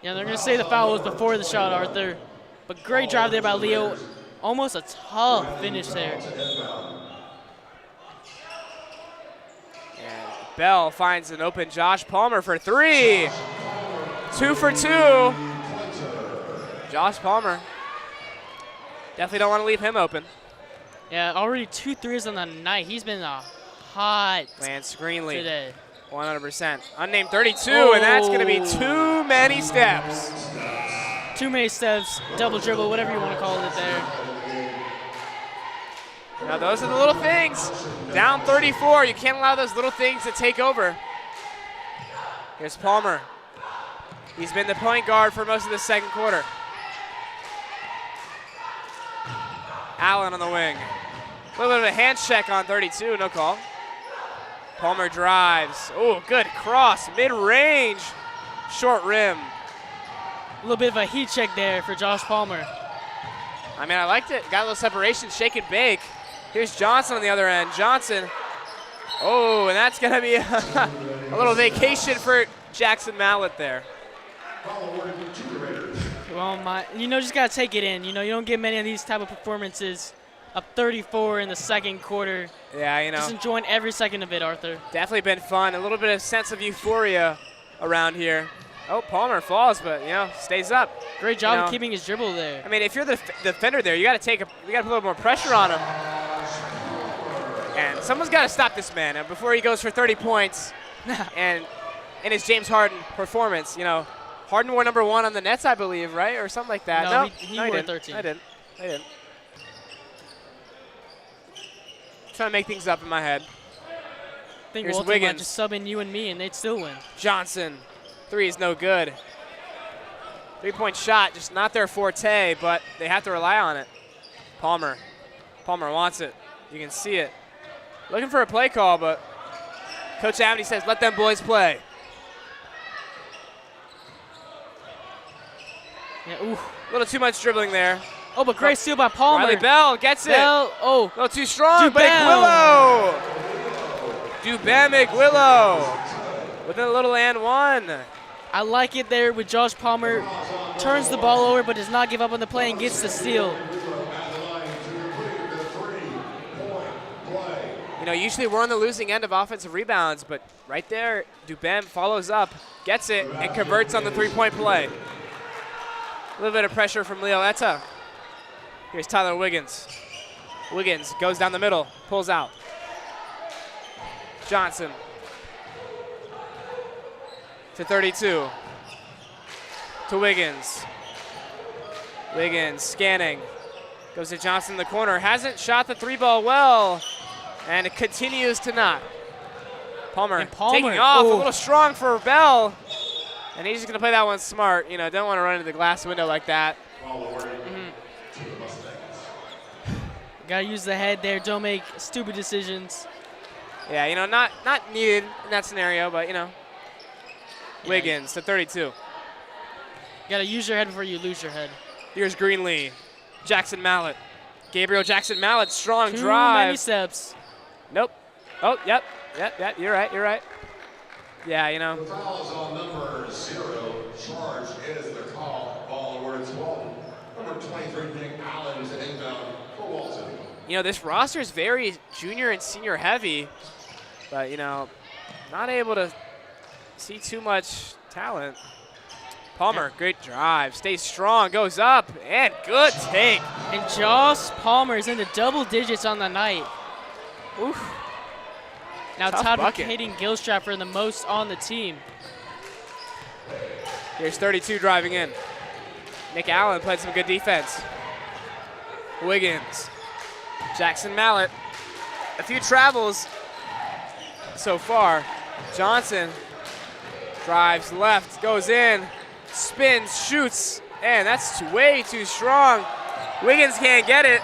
Yeah, they're going to say the foul was before the shot, Arthur. But great drive there by Leo. Almost a tough finish there. And Bell finds an open Josh Palmer for 3. 2 for 2. Josh Palmer. Definitely don't want to leave him open. Yeah, already 2 threes on the night. He's been hot Lance Greenlee today. 100%. Unnamed 32, and that's going to be too many steps. Too many steps, double dribble, whatever you want to call it there. Now those are the little things. Down 34, you can't allow those little things to take over. Here's Palmer. He's been the point guard for most of the second quarter. Allen on the wing. A little bit of a hand check on 32, no call. Palmer drives. Oh, good cross, mid-range, short rim. A little bit of a heat check there for Josh Palmer. I mean, I liked it. Got a little separation, shake and bake. Here's Johnson on the other end. Johnson Oh, and that's going to be a little vacation for Jackson Mallett there. Well, just got to take it in. You don't get many of these type of performances. Up 34 in the second quarter. Yeah, Just enjoying every second of it, Arthur. Definitely been fun. A little bit of sense of euphoria around here. Oh, Palmer falls, but, stays up. Great job of keeping his dribble there. I mean, if you're the defender there, you got to put a little more pressure on him. And someone's got to stop this man before he goes for 30 points. And in his James Harden performance, Harden wore number 1 on the Nets, I believe, right? Or something like that. No, he wore 13. I didn't. Trying to make things up in my head. I think Here's Walton Wiggins. might just sub in you and me, and they'd still win. Johnson. 3 is no good. 3-point shot, just not their forte, but they have to rely on it. Palmer. Palmer wants it. You can see it. Looking for a play call, but Coach Abney says, let them boys play. Yeah, ooh. A little too much dribbling there. Oh, but great steal by Palmer. Riley Bell gets it. Oh. A little too strong, but Dubem McWillow with a little and one. I like it there with Josh Palmer. Turns the ball over, but does not give up on the play and gets the steal. Usually we're on the losing end of offensive rebounds, but right there, Dubem follows up, gets it, and converts on the 3-point play. A little bit of pressure from Leo Etta. Here's Tyler Wiggins. Wiggins goes down the middle, pulls out. Johnson to 32. To Wiggins. Wiggins scanning. Goes to Johnson in the corner. Hasn't shot the 3-ball well. And it continues to not. Palmer taking off. A little strong for Bell. And he's just going to play that one smart. Don't want to run into the glass window like that. Got to use the head there. Don't make stupid decisions. Yeah, not needed in that scenario, but, Wiggins to 32. Got to use your head before you lose your head. Here's Greenlee. Jackson Mallett. Gabriel Jackson Mallett, strong Too drive. many steps. Nope. Oh, yep. You're right. Yeah, The foul is on number 0. Charge is the call. Ball awards Walton. Number 23, Nick Allen is an inbound for Walton. This roster is very junior and senior heavy, but, not able to see too much talent. Palmer, great drive, stays strong, goes up, and good take. And Josh Palmer is in the double digits on the night. Oof. Now tied with Hayden Gilstrap for the most on the team. Here's 32 driving in. Nick Allen played some good defense. Wiggins. Jackson Mallett. A few travels so far. Johnson drives left, goes in, spins, shoots, and that's way too strong. Wiggins can't get it.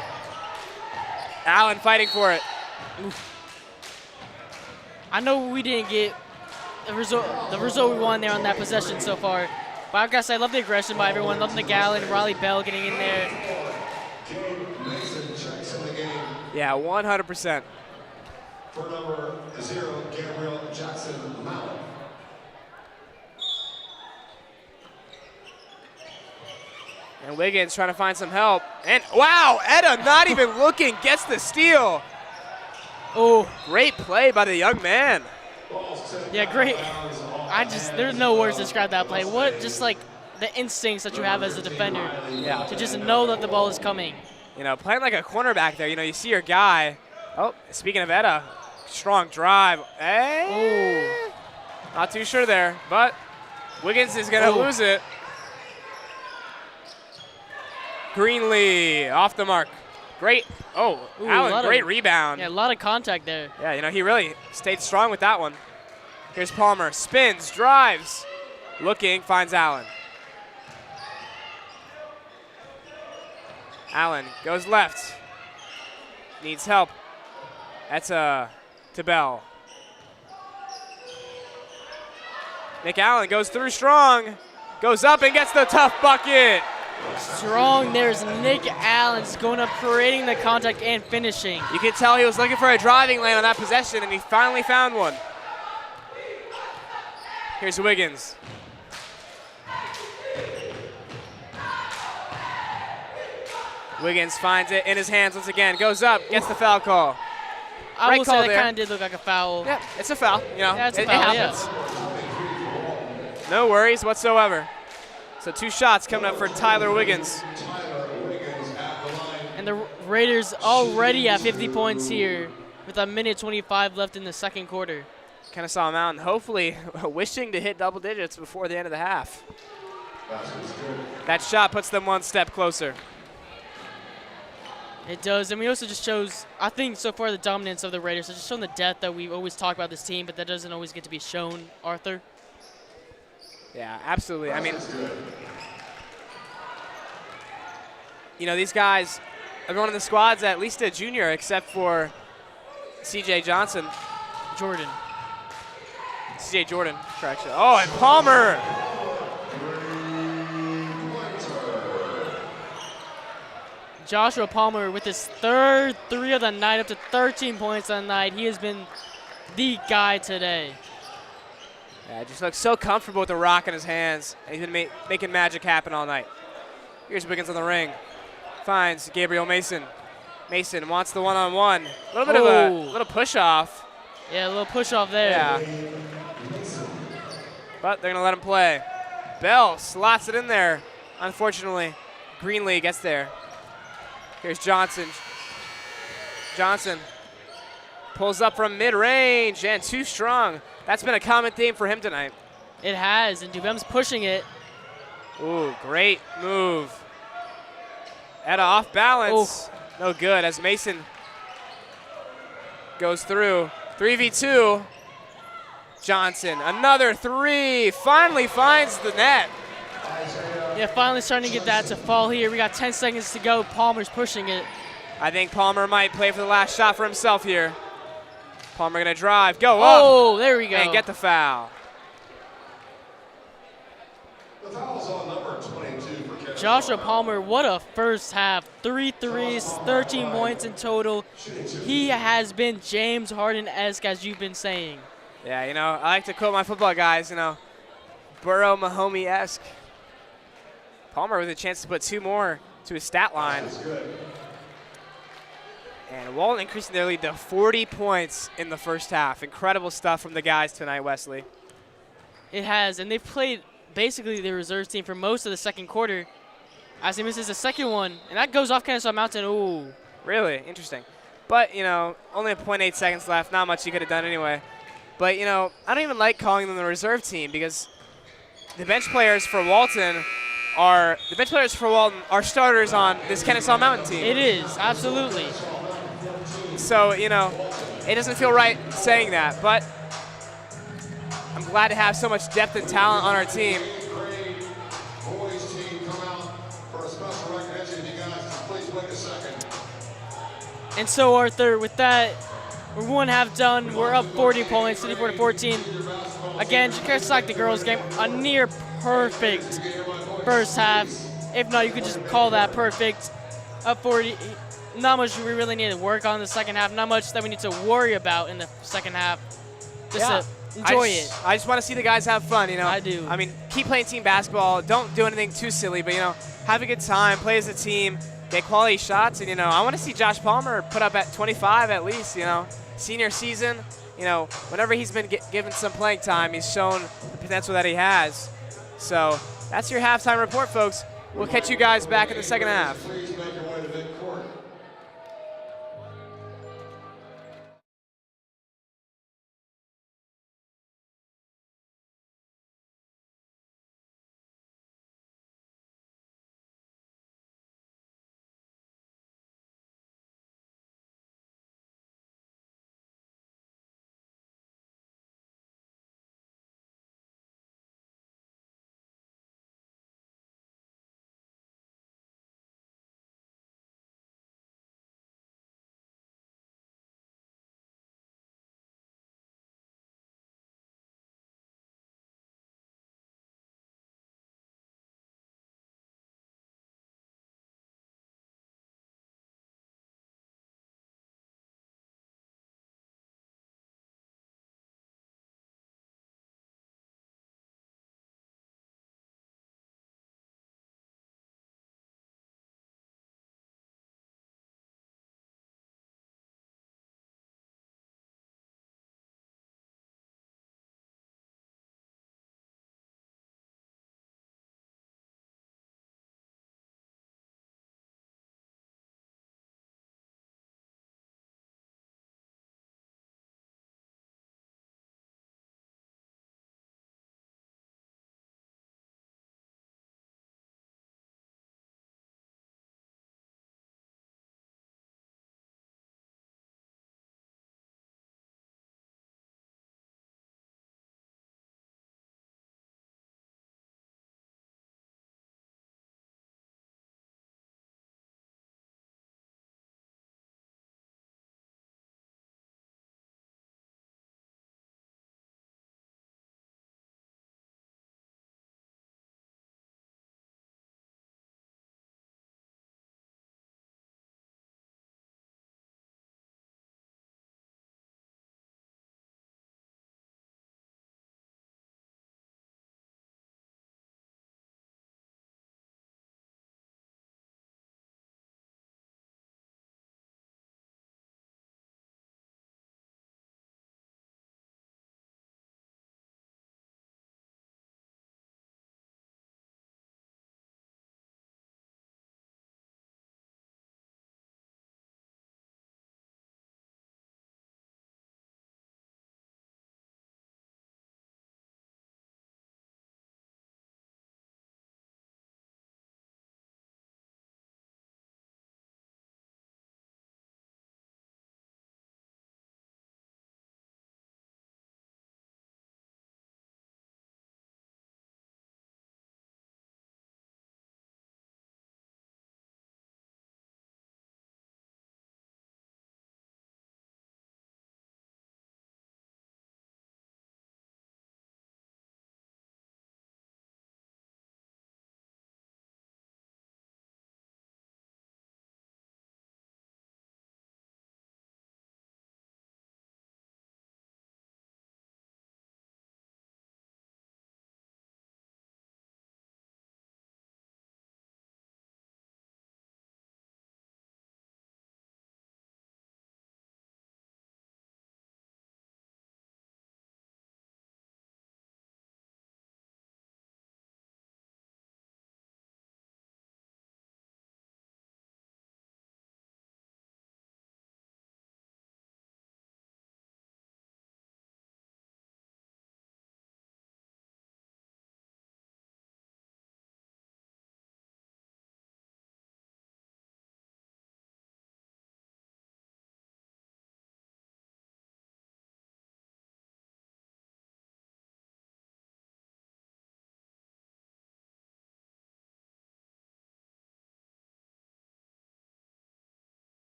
Allen fighting for it. Oof. I know we didn't get the result we won there on that possession so far, but I gotta say I love the aggression by everyone. Love Nick Allen and Riley Bell getting in there. Yeah, 100%. For number 0, Gabriel Jackson Mallett. And Wiggins trying to find some help. And wow, Etta not even looking, gets the steal. Oh, great play by the young man. Yeah, great. There's no words to describe that play. Just like the instincts that you have as a defender. Yeah. To just know that the ball is coming. Playing like a cornerback there, you see your guy. Oh, speaking of Etta, strong drive. Hey. Not too sure there, but Wiggins is going to lose it. Greenlee off the mark. Great. Allen, great rebound. Yeah, a lot of contact there. Yeah, he really stayed strong with that one. Here's Palmer. Spins, drives. Looking, finds Allen. Allen goes left. Needs help. That's to Bell. Nick Allen goes through strong. Goes up and gets the tough bucket. Strong. There's Nick Allen just going up, creating the contact and finishing. You could tell he was looking for a driving lane on that possession, and he finally found one. Here's Wiggins. Wiggins finds it in his hands once again, goes up, gets the foul call. I will say that there. kind of did look like a foul. Yep, it's a foul. You know, Yeah, it's a it foul, happens. No worries whatsoever. So 2 shots coming up for Tyler Wiggins. And the Raiders already at 50 points here with a minute 25 left in the second quarter. Kennesaw Mountain hopefully wishing to hit double digits before the end of the half. That shot puts them 1 step closer. It does, and we also just shows, I think so far, the dominance of the Raiders. It's just shown the depth that we always talk about this team, but that doesn't always get to be shown, Arthur. Yeah, absolutely. I mean, you know, these guys, everyone in the squad's at least a junior except for C.J. Jordan, correction. Oh, and Palmer. Joshua Palmer with his 3rd 3 of the night, up to 13 points on the night. He has been the guy today. Yeah, just looks so comfortable with the rock in his hands. And he's been making magic happen all night. Here's Wiggins on the ring. Finds Gabriel Mason. Mason wants the one-on-one. A little bit of a little push-off. Yeah, a little push-off there. Yeah. But they're going to let him play. Bell slots it in there. Unfortunately, Greenlee gets there. Here's Johnson. Johnson pulls up from mid-range and too strong. That's been a common theme for him tonight. It has, and Dubem's pushing it. Ooh, great move. Etta off balance. Ooh. No good as Mason goes through. 3v2. Johnson, another 3. Finally finds the net. Yeah, finally starting to get that to fall here. We got 10 seconds to go. Palmer's pushing it. I think Palmer might play for the last shot for himself here. Palmer gonna drive, go up. Oh, there we go. And get the foul. The foul's on number 22 for Kennesaw. Joshua Palmer, what a first half. 3 threes, 13 points in total. He has been James Harden-esque, as you've been saying. Yeah, you know, I like to quote my football guys, you know, Burrow Mahomey-esque. Palmer with a chance to put 2 more to his stat line. And Walton increasing their lead to 40 points in the first half. Incredible stuff from the guys tonight, Wesley. It has, and they've played basically the reserves team for most of the second quarter as he misses the second one, and that goes off Kennesaw Mountain. Ooh. Really? Interesting. But, you know, only 0.8 seconds left. Not much you could have done anyway. But, you know, I don't even like calling them the reserve team because the bench players for Walton are starters on this Kennesaw Mountain team. It is, absolutely. So, you know, it doesn't feel right saying that, but I'm glad to have so much depth and talent on our team. Boys team come out for a special recognition. You guys, please wait a second. And so, Arthur, with that, we're 1/2 done. We're up 40 points, 34-14. Again, just like the girls' game, a near perfect first half. If not, you could just call that perfect. Up 40. Not much we really need to work on in the second half. Not much that we need to worry about in the second half. Just to enjoy it. I just want to see the guys have fun, you know. I do. I mean, keep playing team basketball. Don't do anything too silly, but, you know, have a good time. Play as a team. Get quality shots. And, you know, I want to see Josh Palmer put up at 25 at least, you know. Senior season, you know, whenever he's been given some playing time, he's shown the potential that he has. So that's your halftime report, folks. We'll catch you guys back in the second half.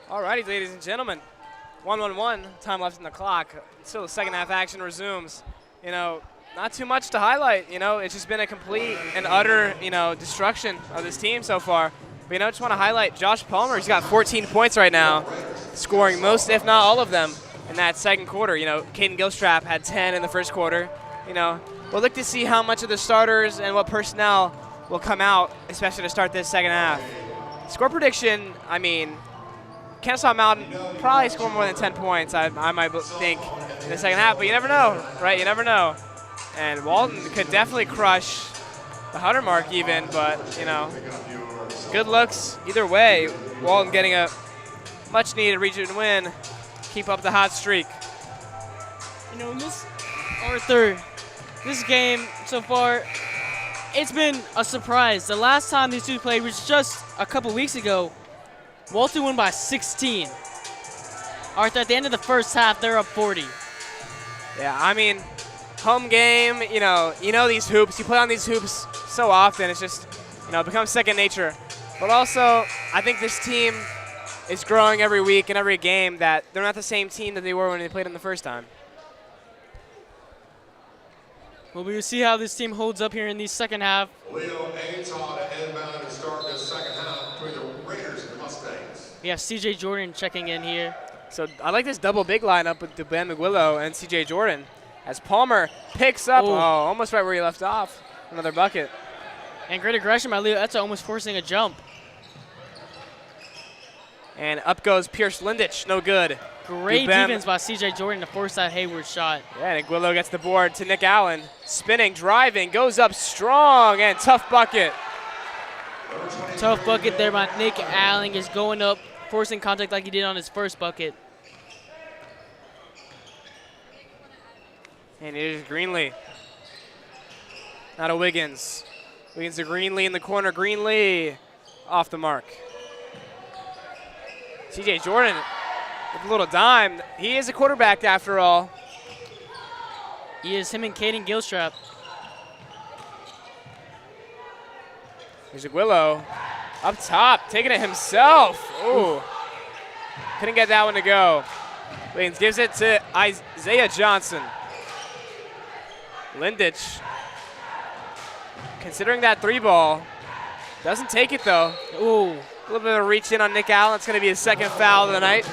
Alrighty, ladies and gentlemen. 1-1-1, time left in the clock. Still the second half action resumes. You know, not too much to highlight. You know, it's just been a complete and utter, you know, destruction of this team so far. But, you know, just want to highlight Josh Palmer. He's got 14 points right now, scoring most, if not all of them, in that second quarter. You know, Caden Gilstrap had 10 in the first quarter. You know, we'll look to see how much of the starters and what personnel will come out, especially to start this second half. Score prediction, I mean, Kennesaw Mountain probably score more than 10 points, I might think, in the second half, but you never know, right? You never know. And Walton could definitely crush the 100 mark even, but, you know, good looks either way. Walton getting a much-needed region win, keep up the hot streak. You know, Miss Arthur, this game so far, it's been a surprise. The last time these two played was just a couple weeks ago. Walton won by 16. Arthur, at the end of the first half, they're up 40. Yeah, I mean, home game, you know these hoops. You play on these hoops so often, it's just, you know, it becomes second nature. But also, I think this team is growing every week and every game, that they're not the same team that they were when they played them the first time. Well, we will see how this team holds up here in the second half. Leo Aton to inbound and start this second half between the Raiders and Mustangs. We have CJ Jordan checking in here. So I like this double big lineup with Ben McWillow and CJ Jordan. As Palmer picks up, almost right where he left off, another bucket. And great aggression by Leo Etza, almost forcing a jump. And up goes Pierce Lindich, no good. Great defense by CJ Jordan to force that Hayward shot. Yeah, and Aguilo gets the board to Nick Allen. Spinning, driving, goes up strong, and tough bucket. Tough bucket there by Nick Allen, is going up, forcing contact like he did on his first bucket. And it is Greenlee. Not a Wiggins. Wiggins to Greenlee in the corner. Greenlee off the mark. CJ Jordan with a little dime. He is a quarterback after all. He is, him and Caden Gilstrap. Here's Aguilo up top, taking it himself. Ooh, couldn't get that one to go. Wiggins gives it to Isaiah Johnson. Lindich, considering that three ball, doesn't take it though. Ooh. A little bit of a reach in on Nick Allen. It's going to be his second foul of the night.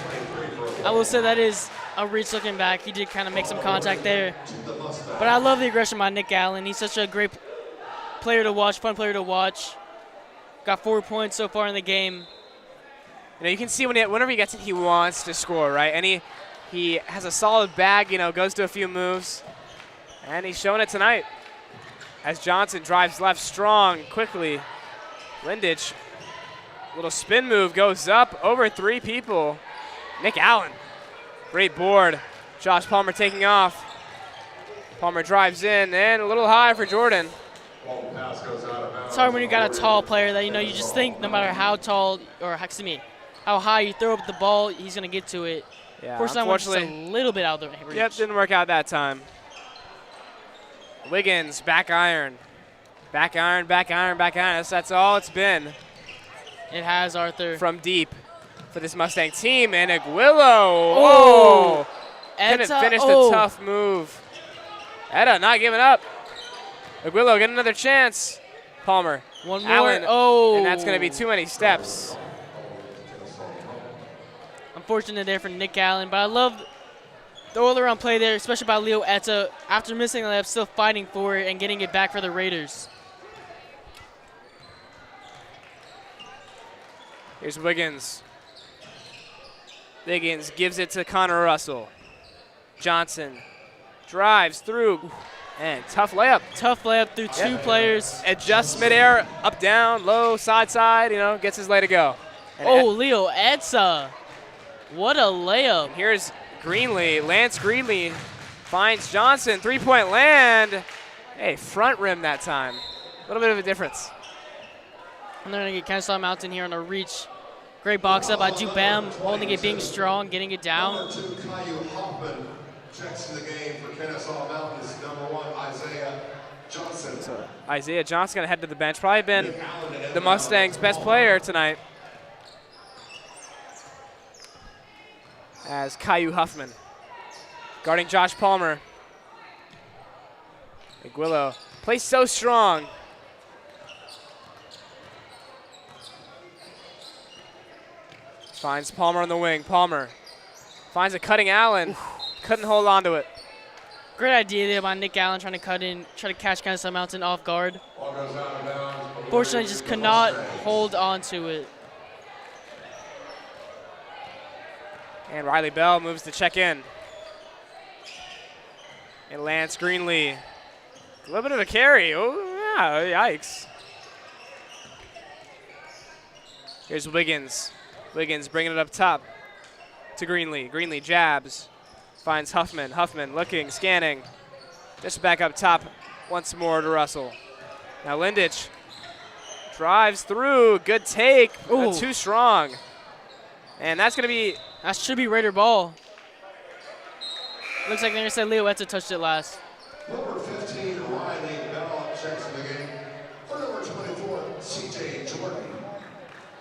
I will say that is a reach looking back. He did kind of make some contact there. But I love the aggression by Nick Allen. He's such a great player to watch, fun player to watch. Got 4 points so far in the game. You know, you can see whenever he gets it, he wants to score, right? And he has a solid bag, you know, goes to a few moves. And he's showing it tonight. As Johnson drives left strong, quickly. Lindich, little spin move, goes up over three people. Nick Allen, great board. Josh Palmer taking off. Palmer drives in, and a little high for Jordan. It's hard when you got a tall player that, you know, you just think no matter how tall, or excuse me, how high you throw up the ball, he's going to get to it. Yeah, First time was just a little bit out of the reach. Yep, didn't work out that time. Wiggins, back iron. Back iron, back iron, back iron. That's all it's been. It has, Arthur. From deep for this Mustang team. And Aguilo. Oh! Couldn't finish the tough move. Etta not giving up. Aguilo get another chance. Palmer. One more. Allen. And that's going to be too many steps. Unfortunate there for Nick Allen, but I love the all-around play there, especially by Leo Etta. After missing the layup, still fighting for it and getting it back for the Raiders. Here's Wiggins. Wiggins gives it to Connor Russell. Johnson drives through. And tough layup. Tough layup through two players. Adjusts midair, up, down, low, side, side, you know, gets his lay to go. And Leo Etza. What a layup. Here's Greenlee. Lance Greenlee finds Johnson. Three-point land. Hey, front rim that time. A little bit of a difference. And they're going to get Kennesaw Mountain here on a reach. Great box up by Jubam, holding it, being strong, getting it down. Checks in the game for Kennesaw Mountain is #1, Isaiah Johnson. So Isaiah Johnson going to head to the bench. Probably been the Mustangs' best player tonight. as Caillou Huffman guarding Josh Palmer. Aguilo plays so strong. Finds Palmer on the wing. Palmer finds a cutting Allen. Couldn't hold on to it. Great idea there by Nick Allen trying to cut in, try to catch Kennesaw Mountain off guard. Fortunately, just could not hold on to it. And Riley Bell moves to check in. And Lance Greenlee. A little bit of a carry. Oh, yeah, yikes. Here's Wiggins. Wiggins bringing it up top to Greenlee. Greenlee jabs. Finds Huffman. Huffman looking, scanning. Just back up top once more to Russell. Now Lindich drives through. Good take. Too strong. And that's going to be... That should be Raider ball. Looks like they're going to say Leo Etta touched it last. Number 15, Riley Bell checks in the game. For number 24, C.J. Jordan.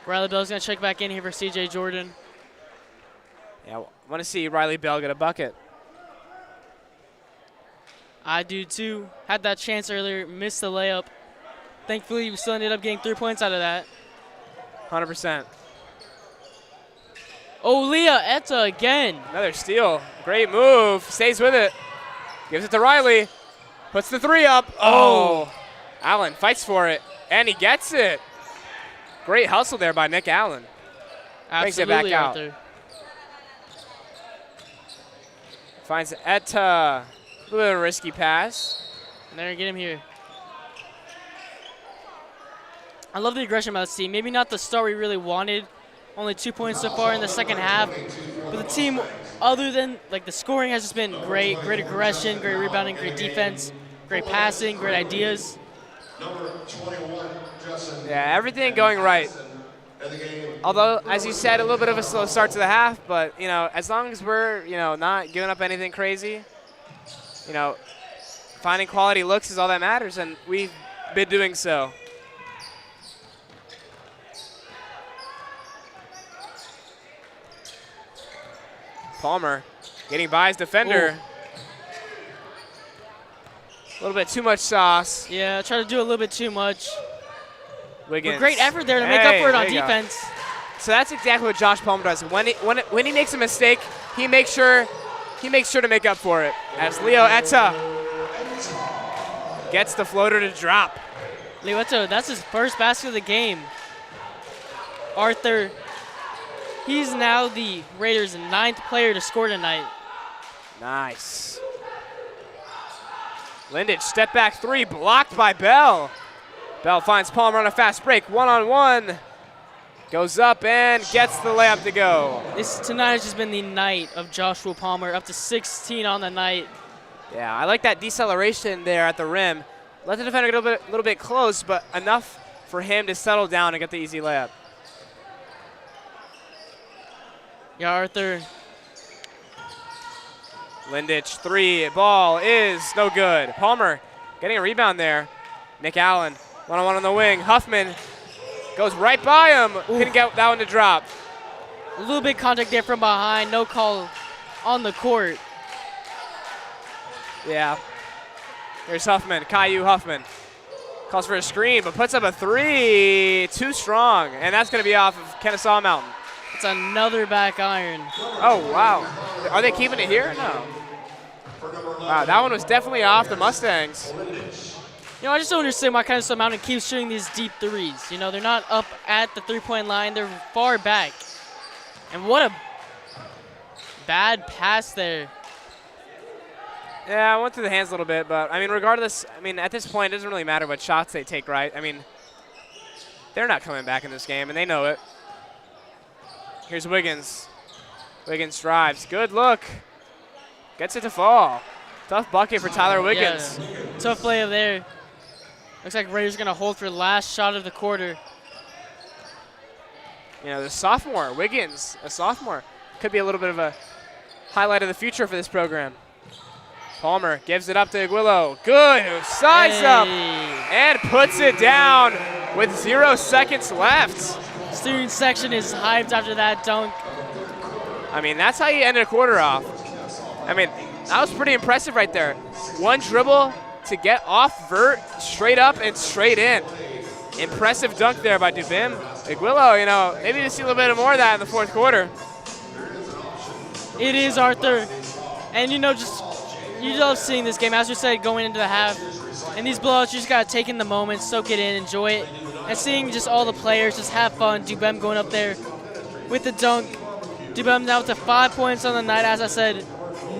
Riley Bell's going to check back in here for C.J. Jordan. Yeah, I want to see Riley Bell get a bucket. I do too. Had that chance earlier, missed the layup. Thankfully, we still ended up getting 3 points out of that. 100%. Oh, Leah Etta again. Another steal. Great move. Stays with it. Gives it to Riley. Puts the three up. Oh. Allen fights for it. And he gets it. Great hustle there by Nick Allen. Brings it back out. Arthur. Finds Etta. A little bit of a risky pass. And they're going to get him here. I love the aggression by this team. Maybe not the start we really wanted. Only 2 points so far in the second half. But the team, other than like the scoring, has just been great. Great aggression, great rebounding, great defense, great passing, great ideas. Number 21, Justin. Yeah, everything going right. Although, as you said, a little bit of a slow start to the half, but, you know, as long as we're, you know, not giving up anything crazy, you know, finding quality looks is all that matters, and we've been doing so. Palmer getting by his defender. A little bit too much sauce. Yeah, try to do a little bit too much. Wiggins. But great effort there to make up for it on defense. So that's exactly what Josh Palmer does. When he makes a mistake, he makes sure to make up for it. As Leo Etta gets the floater to drop. Leo Etta, that's his first basket of the game. Arthur, he's now the Raiders' 9th player to score tonight. Nice. Lindich, step back three, blocked by Bell. Bell finds Palmer on a fast break, one-on-one. Goes up and gets the layup to go. Tonight has just been the night of Joshua Palmer, up to 16 on the night. Yeah, I like that deceleration there at the rim. Let the defender get a little bit close, but enough for him to settle down and get the easy layup. Yeah, Arthur. Lindich, three, ball is no good. Palmer getting a rebound there. Nick Allen, one-on-one on the wing. Huffman goes right by him. Couldn't get that one to drop. A little bit contact there from behind. No call on the court. Yeah. Here's Huffman, Caillou Huffman. Calls for a screen, but puts up a three. Too strong, and that's going to be off of Kennesaw Mountain. It's another back iron. Oh, wow. Are they keeping it here? No. Wow, that one was definitely off the Mustangs. You know, I just don't understand why Kennesaw Mountain keeps shooting these deep threes. You know, they're not up at the three-point line. They're far back. And what a bad pass there. Yeah, I went through the hands a little bit, but, I mean, regardless, I mean, at this point, it doesn't really matter what shots they take, right? I mean, they're not coming back in this game, and they know it. Here's Wiggins. Wiggins drives. Good look. Gets it to fall. Tough bucket for Tyler Wiggins. Yeah, tough play up there. Looks like Raiders going to hold for the last shot of the quarter. You know, the sophomore, Wiggins, a sophomore, could be a little bit of a highlight of the future for this program. Palmer gives it up to Aguilo. Good size up and puts it down with 0 seconds left. Student section is hyped after that dunk. I mean, that's how you end a quarter off. I mean, that was pretty impressive right there. One dribble to get off vert, straight up and straight in. Impressive dunk there by Dubem. Aguilo, you know, maybe to see a little bit more of that in the fourth quarter. It is, Arthur. And, you know, just you love seeing this game. As you said, going into the half. In these blowouts, you just got to take in the moment, soak it in, enjoy it. And seeing just all the players just have fun. Dubem going up there with the dunk. Dubem now to 5 points on the night. As I said,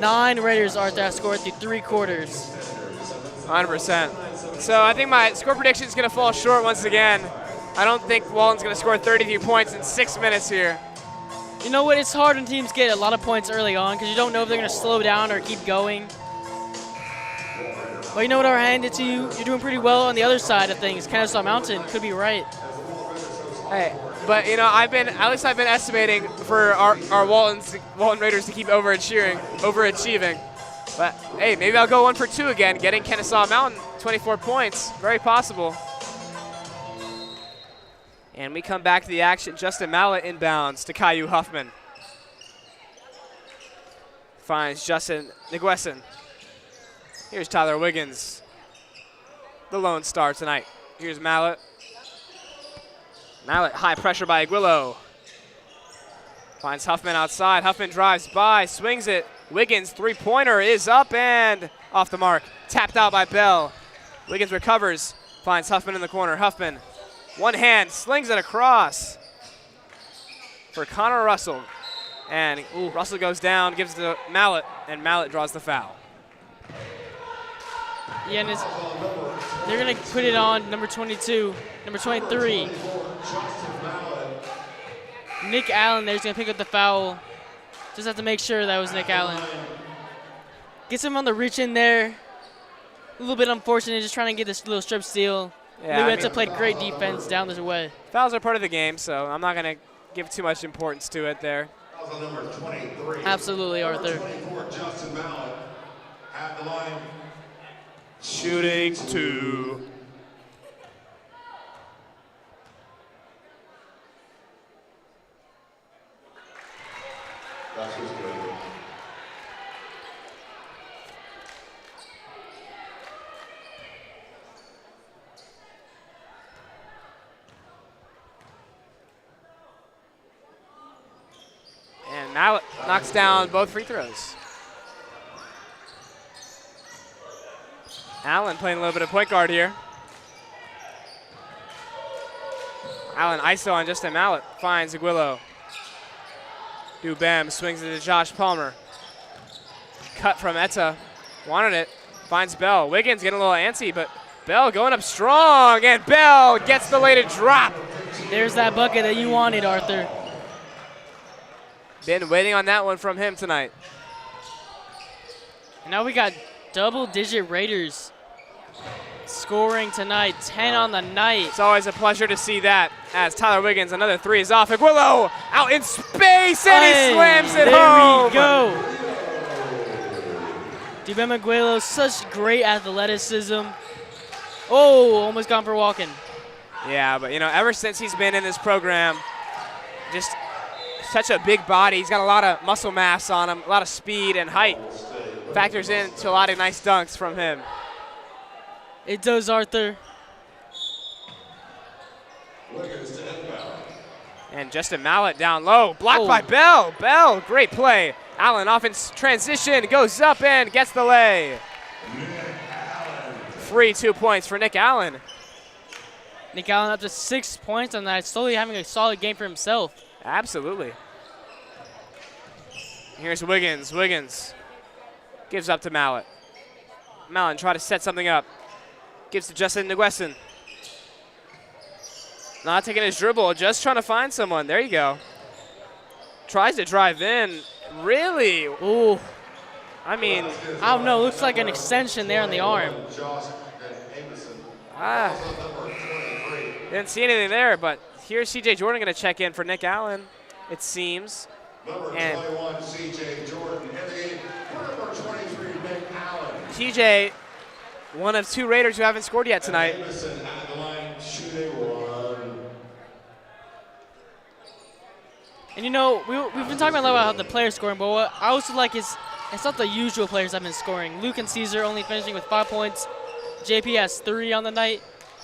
9 Raiders, Arthur, have scored through 3 quarters. 100%. So I think my score prediction is going to fall short once again. I don't think Walton's going to score 33 points in 6 minutes here. You know what? It's hard when teams get a lot of points early on because you don't know if they're going to slow down or keep going. But you know what? I'll hand it to you. You're doing pretty well on the other side of things. Kennesaw Mountain could be right. Hey, but you know, I've been estimating for our Walton Raiders to keep overachieving. But hey, maybe I'll go 1 for 2 again, getting Kennesaw Mountain 24 points. Very possible. And we come back to the action. Justin Mallett inbounds to Caillou Huffman. Finds Justin Ngueson. Here's Tyler Wiggins, the lone star tonight. Here's Mallett. Mallett, high pressure by Aguilo. Finds Huffman outside. Huffman drives by, swings it. Wiggins' three-pointer is up and off the mark. Tapped out by Bell. Wiggins recovers, finds Huffman in the corner. Huffman, one hand, slings it across for Connor Russell. And Russell goes down, gives it to Mallett, and Mallett draws the foul. Yeah, and they're going to put it on number 22, number 23. Nick Allen there's going to pick up the foul. Just have to make sure that was Nick Allen. Gets him on the reach in there. A little bit unfortunate, just trying to get this little strip steal. Yeah, Lewis played great defense down this way. Fouls are part of the game, so I'm not going to give too much importance to it there. Absolutely, Arthur. Justin Mallett at the line. Shooting 2. That's who's good. And Mallett knocks down both free throws. Allen playing a little bit of point guard here. Allen ISO on Justin Mallett, finds Aguilo. Dubem swings it to Josh Palmer. Cut from Etta, wanted it, finds Bell. Wiggins getting a little antsy, but Bell going up strong, and Bell gets the way to drop. There's that bucket that you wanted, Arthur. Been waiting on that one from him tonight. And now we got double-digit Raiders scoring tonight, 10 on the night. It's always a pleasure to see that as Tyler Wiggins, another three is off. Aguilo out in space, and he slams it home. There we go. Dubem Aguilo, such great athleticism. Oh, almost gone for walking. Yeah, but you know, ever since he's been in this program, just such a big body. He's got a lot of muscle mass on him, a lot of speed and height. Factors into a lot of nice dunks from him. It does, Arthur. And Justin Mallett down low, blocked by Bell. Bell, great play. Allen off in transition, goes up and gets the lay. Free 2 points for Nick Allen. Nick Allen up to 6 points on that, slowly having a solid game for himself. Absolutely. Here's Wiggins. Wiggins gives up to Mallett. Mallett try to set something up. Gives to Justin Ngueson. Not taking his dribble, just trying to find someone. There you go. Tries to drive in. Really? Ooh. I mean, I don't know. Looks like an extension there on the arm. Didn't see anything there, but here's C.J. Jordan going to check in for Nick Allen, it seems. And 21, C.J. Jordan. Number 23, Nick Allen. TJ, one of 2 Raiders who haven't scored yet tonight. And you know, we've been talking a lot about how the players scoring, but what I also like is it's not the usual players that have been scoring. Luke and Caesar only finishing with 5 points. JP has 3 on the night.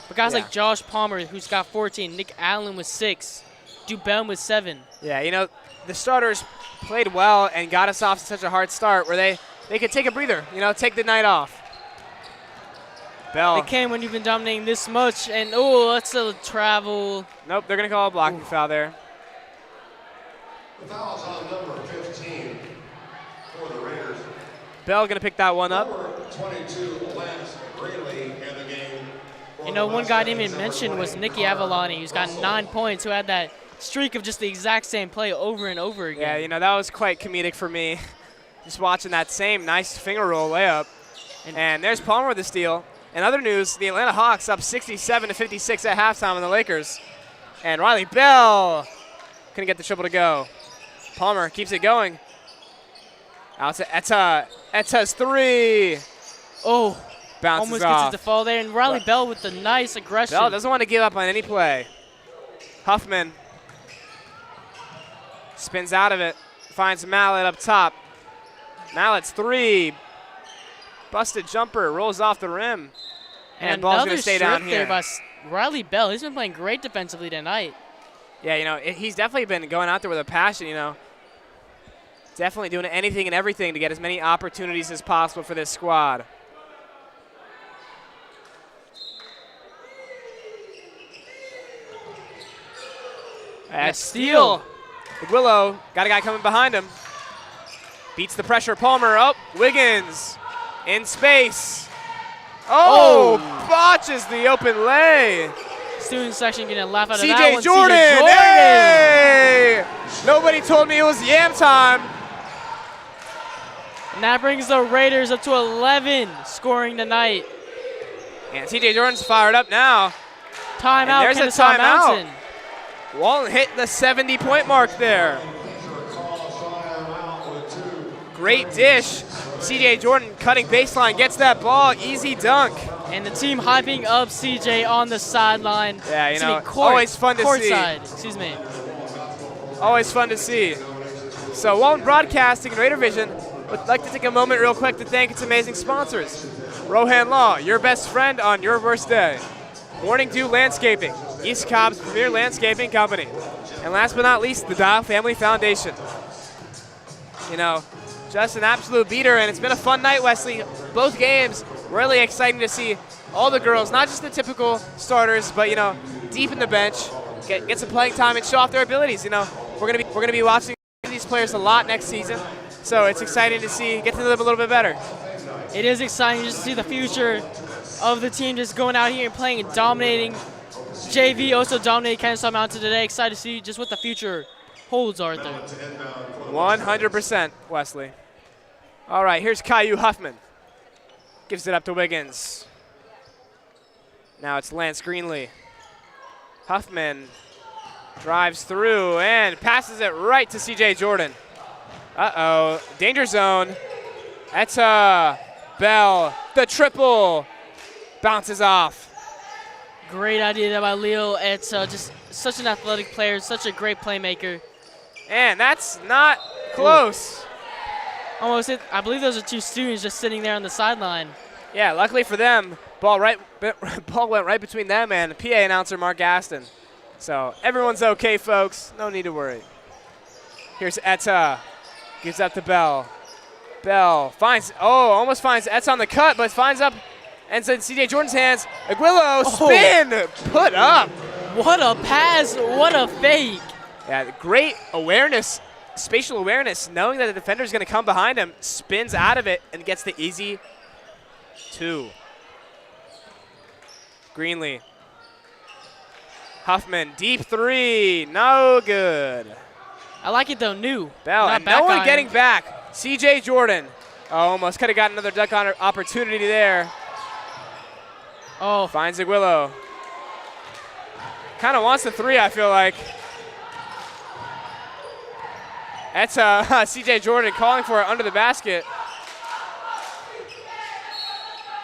But guys like Josh Palmer, who's got 14, Nick Allen with 6, Dubem with 7. Yeah, you know, the starters played well and got us off to such a hard start where they could take a breather, you know, take the night off. Bell. It can when you've been dominating this much, and oh, that's a travel. Nope, they're going to call a blocking foul there. The foul's on number 15 for the Raiders. Bell going to pick that one up. Number 22, Lance Greeley in the game. You know, one guy I didn't even mention was Nicky Avalani, who's got 9 points, who had that streak of just the exact same play over and over again. Yeah, you know, that was quite comedic for me. Just watching that same nice finger roll layup. And there's Palmer with the steal. In other news, the Atlanta Hawks up 67-56 at halftime on the Lakers. And Riley Bell couldn't get the triple to go. Palmer keeps it going. Out to Etta. Etta's 3. Oh, bounces almost off. gets it to fall there. And Riley Bell with the nice aggression. Bell doesn't want to give up on any play. Huffman spins out of it. Finds Mallet up top. Mallet's 3. Busted jumper, rolls off the rim. And ball's going to stay down here. There by Riley Bell. He's been playing great defensively tonight. Yeah, you know, he's definitely been going out there with a passion, you know. Definitely doing anything and everything to get as many opportunities as possible for this squad. That's steal. Willow got a guy coming behind him. Beats the pressure. Palmer up. Wiggins in space. Oh, botches the open lay. Student section getting a laugh out of CJ that one. Jordan. CJ Jordan. Hey! Nobody told me it was yam time. And that brings the Raiders up to 11 scoring tonight. And CJ Jordan's fired up now. Timeout. There's Kennesaw a timeout. Mountain. Walton hit the 70-point mark there. Great dish. CJ Jordan cutting baseline, gets that ball, easy dunk. And the team hyping up CJ on the sideline. Yeah, you know, always fun to see. Courtside, excuse me. Always fun to see. So Walton Broadcasting and Raider Vision would like to take a moment real quick to thank its amazing sponsors. Rohan Law, your best friend on your worst day. Morning Dew Landscaping, East Cobb's premier landscaping company. And last but not least, the Dial Family Foundation. You know, just an absolute beater, and it's been a fun night, Wesley. Both games, really exciting to see all the girls, not just the typical starters, but, you know, deep in the bench, get some playing time and show off their abilities. You know, we're gonna be watching these players a lot next season, so it's exciting to see, get to know them a little bit better. It is exciting just to see the future of the team just going out here and playing and dominating. JV also dominated Kennesaw Mountain today. Excited to see just what the future holds, Arthur. 100%, Wesley. All right, here's Caillou Huffman. Gives it up to Wiggins. Now it's Lance Greenlee. Huffman drives through and passes it right to CJ Jordan. Uh-oh, danger zone. Etta, Bell, the triple. Bounces off. Great idea there by Leo Etta. Just such an athletic player, such a great playmaker. And that's not close. Almost hit. I believe those are 2 students just sitting there on the sideline. Yeah, luckily for them, ball went right between them and PA announcer Mark Aston. So everyone's okay, folks. No need to worry. Here's Etta. Gives up to Bell. Bell almost finds Etta on the cut, but finds up and sends CJ Jordan's hands. Aguilo, spin, put up. What a pass, what a fake. Yeah, great awareness, spatial awareness, knowing that the defender is going to come behind him, spins out of it and gets the easy 2. Greenlee. Huffman, deep 3, no good. I like it though, new. Bell, and no one getting back. CJ Jordan. Almost could have gotten another dunk opportunity there. Oh. Finds Aguilo. Kind of wants the 3, I feel like. That's CJ Jordan calling for it under the basket.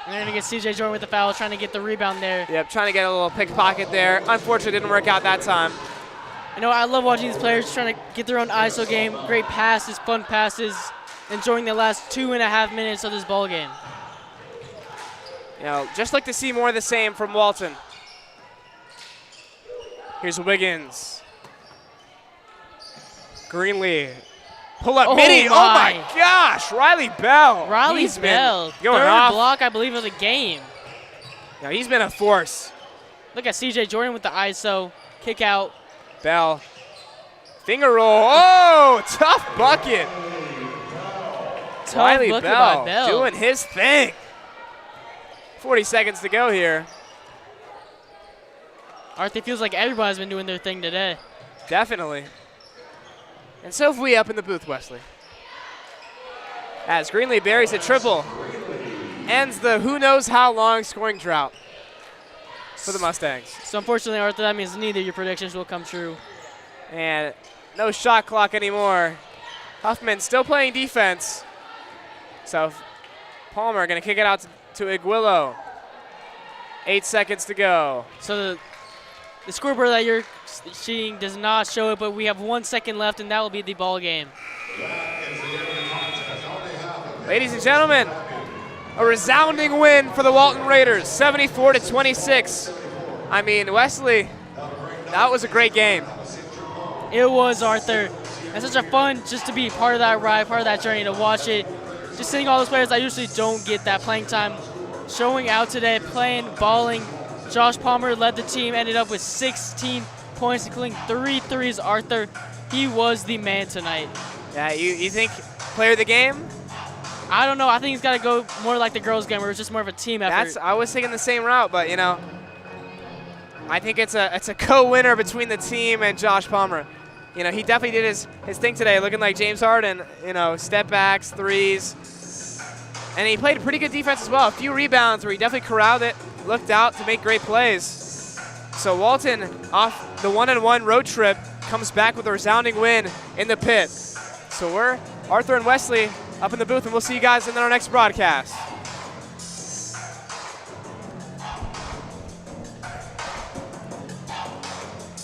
And they're going to get CJ Jordan with the foul, trying to get the rebound there. Yep, trying to get a little pickpocket there. Unfortunately, didn't work out that time. You know, I love watching these players trying to get their own ISO game. Great passes, fun passes, enjoying the last 2.5 minutes of this ball game. You know, just like to see more of the same from Walton. Here's Wiggins. Greenlee. Pull up midi. Oh my gosh. Riley Bell. Riley Bell. Going third off. block, I believe, of the game. Now he's been a force. Look at CJ Jordan with the ISO. Kick out. Bell. Finger roll. Oh, tough bucket. Riley bucket Bell, by Bell doing his thing. 40 seconds to go here. Arthur, feels like everybody's been doing their thing today. Definitely. And so have we up in the booth, Wesley. As Greenlee buries a triple. Ends the who knows how long scoring drought for the Mustangs. So unfortunately, Arthur, that means neither of your predictions will come true. And no shot clock anymore. Huffman still playing defense. So Palmer going to kick it out to Iguillo. 8 seconds to go. So the scoreboard that you're seeing does not show it, but we have 1 second left, and that will be the ball game. Ladies and gentlemen, a resounding win for the Walton Raiders, 74-26. I mean, Wesley, that was a great game. It was, Arthur. And such a fun just to be part of that ride, part of that journey, to watch it. Just seeing all those players I usually don't get that playing time showing out today, playing, balling. Josh Palmer led the team, ended up with 16 points, including 3 threes. Arthur, he was the man tonight. Yeah, you think player of the game? I don't know. I think he's got to go more like the girls' game, where it's just more of a team effort. I was thinking the same route, but, you know, I think it's a co-winner between the team and Josh Palmer. You know, he definitely did his thing today, looking like James Harden, you know, step backs, threes. And he played pretty good defense as well. A few rebounds where he definitely corralled it, looked out to make great plays. So Walton, off the 1-1 road trip, comes back with a resounding win in the pit. So we're Arthur and Wesley up in the booth, and we'll see you guys in our next broadcast.